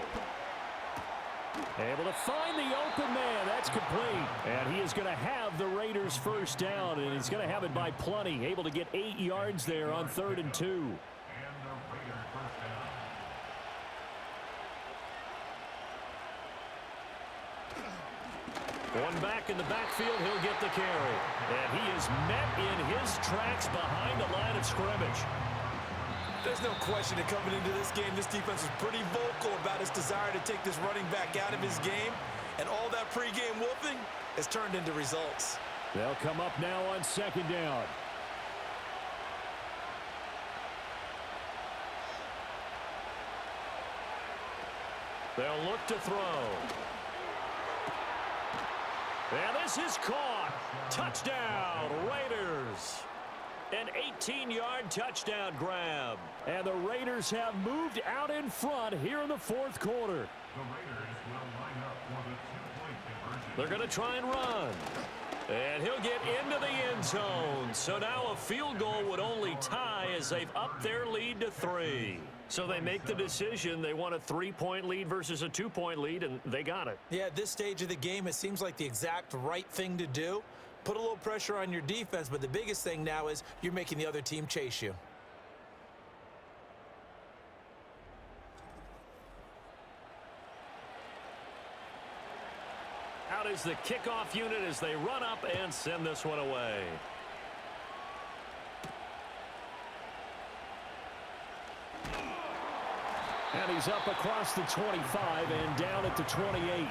Able to find the open man. That's complete. And he is going to have the Raiders first down, and he's going to have it by plenty. Able to get 8 yards there on 3rd and 2. And the Raiders first down. One back in the backfield, he'll get the carry. And he is met in his tracks behind the line of scrimmage. There's no question that coming into this game, this defense was pretty vocal about its desire to take this running back out of his game. And all that pregame wolfing has turned into results. They'll come up now on 2nd down. They'll look to throw. And this is caught. Touchdown, Raiders. An 18-yard touchdown grab. And the Raiders have moved out in front here in the 4th quarter. The Raiders will line up for the 2-point conversion. They're going to try and run. And he'll get into the end zone. So now a field goal would only tie as they've upped their lead to 3. So they make the decision. They want a 3-point lead versus a 2-point lead, and they got it. Yeah, at this stage of the game, it seems like the exact right thing to do. Put a little pressure on your defense, but the biggest thing now is you're making the other team chase you. Out is the kickoff unit as they run up and send this one away. And he's up across the 25 and down at the 28.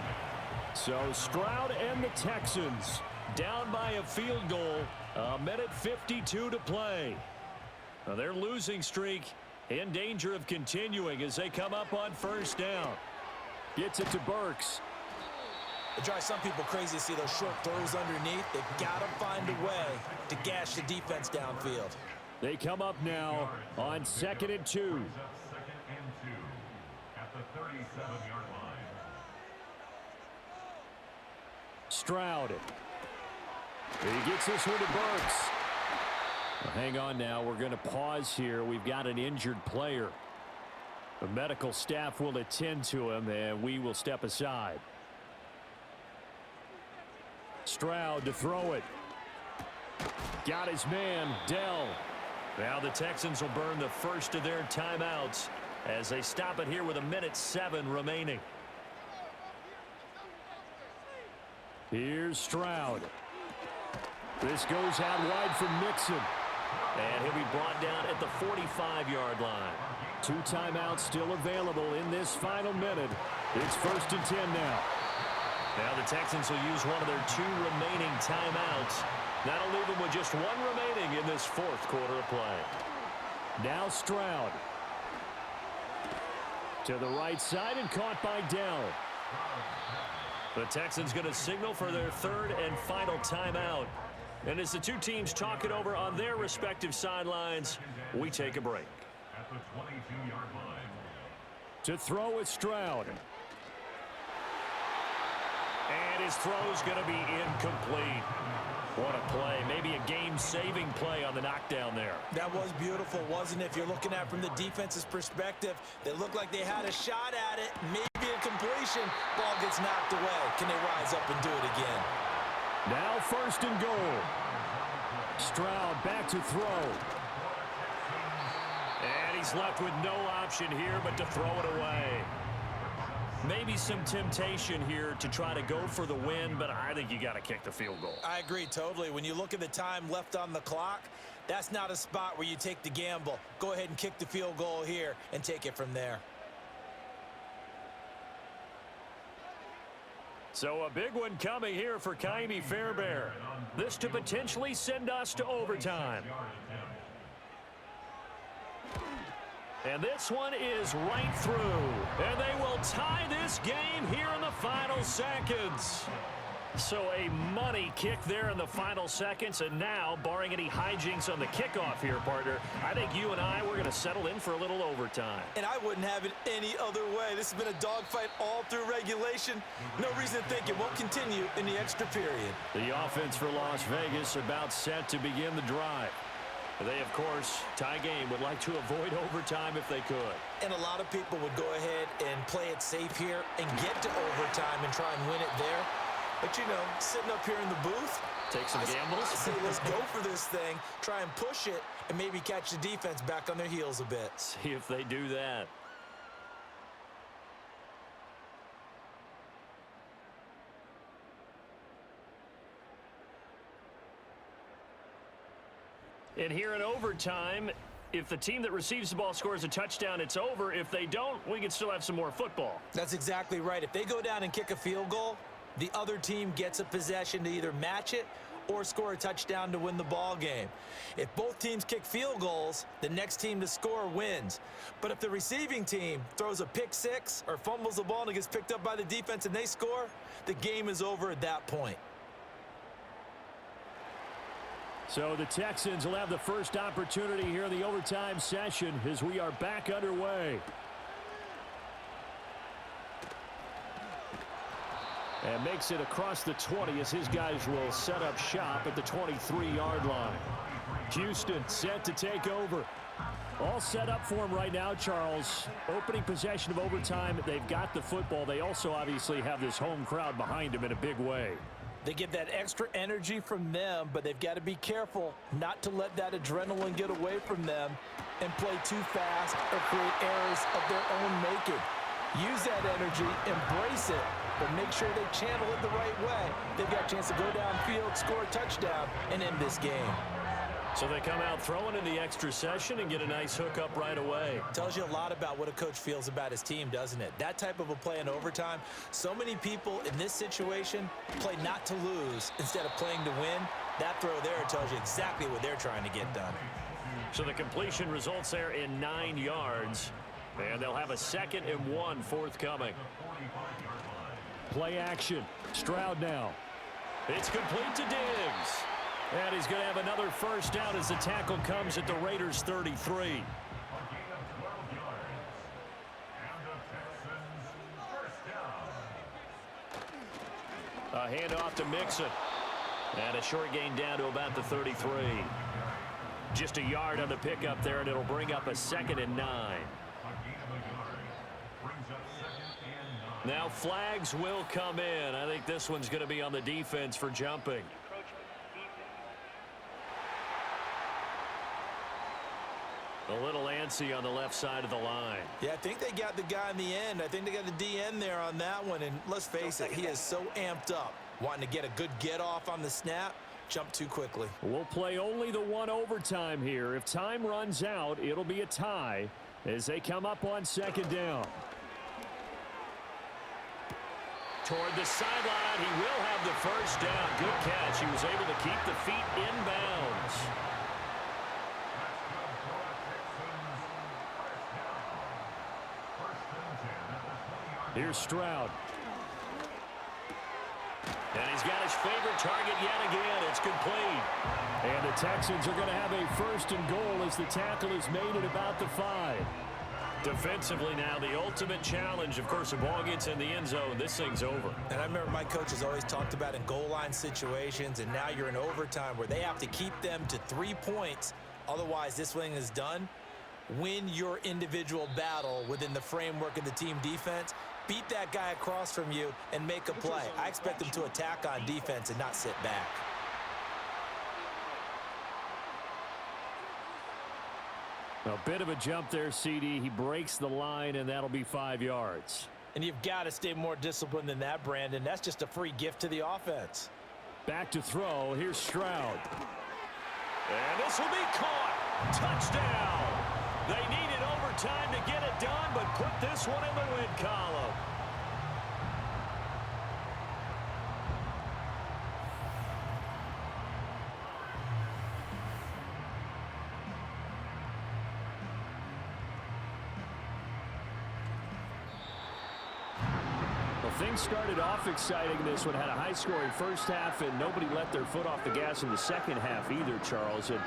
So Stroud and the Texans down by a field goal. 1:52 to play. Now their losing streak in danger of continuing as they come up on 1st down. Gets it to Burks. It drives some people crazy to see those short throws underneath. They've got to find a way to gash the defense downfield. They come up now on 2nd and 2. 2nd and 2 at the 37-yard line. Stroud. He gets this one to Burks. Well, hang on now. We're going to pause here. We've got an injured player. The medical staff will attend to him, and we will step aside. Stroud to throw it. Got his man, Dell. Now the Texans will burn the first of their timeouts as they stop it here with 1:07 remaining. Here's Stroud. This goes out wide for Mixon. And he'll be brought down at the 45-yard line. 2 timeouts still available in this final minute. It's 1st and 10 now. Now the Texans will use one of their 2 remaining timeouts. That'll leave them with just 1 remaining in this 4th quarter of play. Now Stroud. To the right side and caught by Dell. The Texans going to signal for their 3rd and final timeout. And as the 2 teams talk it over on their respective sidelines, we take a break. At the 22-yard line. To throw it, Stroud. And his throw's going to be incomplete. What a play. Maybe a game-saving play on the knockdown there. That was beautiful, wasn't it? If you're looking at it from the defense's perspective, they looked like they had a shot at it. Maybe a completion. Ball gets knocked away. Can they rise up and do it again? Now 1st and goal. Stroud back to throw. And he's left with no option here but to throw it away. Maybe some temptation here to try to go for the win, but I think you got to kick the field goal. I agree totally. When you look at the time left on the clock, that's not a spot where you take the gamble. Go ahead and kick the field goal here and take it from there. So a big one coming here for Kaimi Fairbairn. This to potentially send us to overtime. And this one is right through. And they will tie this game here in the final seconds. So a money kick there in the final seconds. And now, barring any hijinks on the kickoff here, partner, I think you and I, we're going to settle in for a little overtime. And I wouldn't have it any other way. This has been a dogfight all through regulation. No reason to think it won't continue in the extra period. The offense for Las Vegas about set to begin the drive. They, of course, tie game, would like to avoid overtime if they could. And a lot of people would go ahead and play it safe here and get to overtime and try and win it there. But, you know, sitting up here in the booth, take some gambles. I say let's go for this thing, try and push it, and maybe catch the defense back on their heels a bit. See if they do that. And here in overtime, if the team that receives the ball scores a touchdown, it's over. If they don't, we can still have some more football. That's exactly right. If they go down and kick a field goal, the other team gets a possession to either match it or score a touchdown to win the ball game. If both teams kick field goals, the next team to score wins. But if the receiving team throws a pick six or fumbles the ball and it gets picked up by the defense and they score, the game is over at that point. So the Texans will have the first opportunity here in the overtime session as we are back underway. And makes it across the 20 as his guys will set up shop at the 23-yard line. Houston set to take over. All set up for him right now, Charles. Opening possession of overtime. They've got the football. They also obviously have this home crowd behind them in a big way. They get that extra energy from them, but they've got to be careful not to let that adrenaline get away from them and play too fast or create errors of their own making. Use that energy, embrace it, but make sure they channel it the right way. They've got a chance to go downfield, score a touchdown, and end this game. So they come out throwing in the extra session and get a nice hookup right away. Tells you a lot about what a coach feels about his team, doesn't it? That type of a play in overtime, so many people in this situation play not to lose instead of playing to win. That throw there tells you exactly what they're trying to get done. So the completion results there in 9 yards, and they'll have a 2nd and 1 forthcoming. Play action. Stroud now. It's complete to Diggs. And he's going to have another first down as the tackle comes at the Raiders' 33. A handoff to Mixon. And a short gain down to about the 33. Just a yard on the pickup there, and it'll bring up a 2nd and 9. Now flags will come in. I think this one's going to be on the defense for jumping. A little antsy on the left side of the line. Yeah, I think they got the guy in the end. I think they got the DN there on that one. And let's face it, he is so amped up, wanting to get a good get-off on the snap, jump too quickly. We'll play only the one overtime here. If time runs out, it'll be a tie as they come up on 2nd down. Toward the sideline, he will have the first down. Good catch. He was able to keep the feet inbounds. Here's Stroud. And he's got his favorite target yet again. It's complete. And the Texans are going to have a 1st and goal as the tackle is made at about the 5. Defensively now, the ultimate challenge. Of course, the ball gets in the end zone. This thing's over. And I remember my coaches always talked about in goal line situations, and now you're in overtime where they have to keep them to 3 points. Otherwise, this thing is done. Win your individual battle within the framework of the team defense beat that guy across from you and make a play. I expect them to attack on defense and not sit back. A bit of a jump there, CD. He breaks the line, and that'll be 5 yards. And you've got to stay more disciplined than that, Brandon. That's just a free gift to the offense. Back to throw. Here's Stroud. And this will be caught. Touchdown. They needed overtime to get it done, but put this one in the win column. Things started off exciting. This one had a high-scoring first half, and nobody let their foot off the gas in the second half either, Charles. And,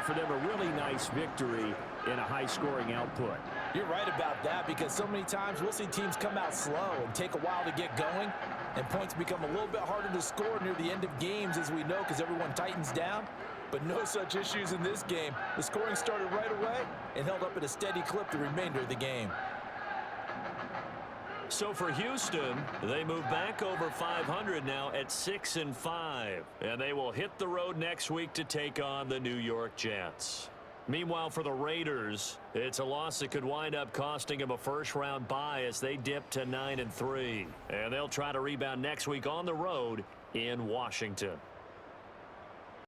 for them, a really nice victory in a high-scoring output. You're right about that, because so many times we'll see teams come out slow and take a while to get going, and points become a little bit harder to score near the end of games, as we know, because everyone tightens down. But no such issues in this game. The scoring started right away and held up at a steady clip the remainder of the game. So for Houston, they move back over 500 now at 6-5. And they will hit the road next week to take on the New York Jets. Meanwhile, for the Raiders, it's a loss that could wind up costing them a first-round bye as they dip to 9-3. And they'll try to rebound next week on the road in Washington.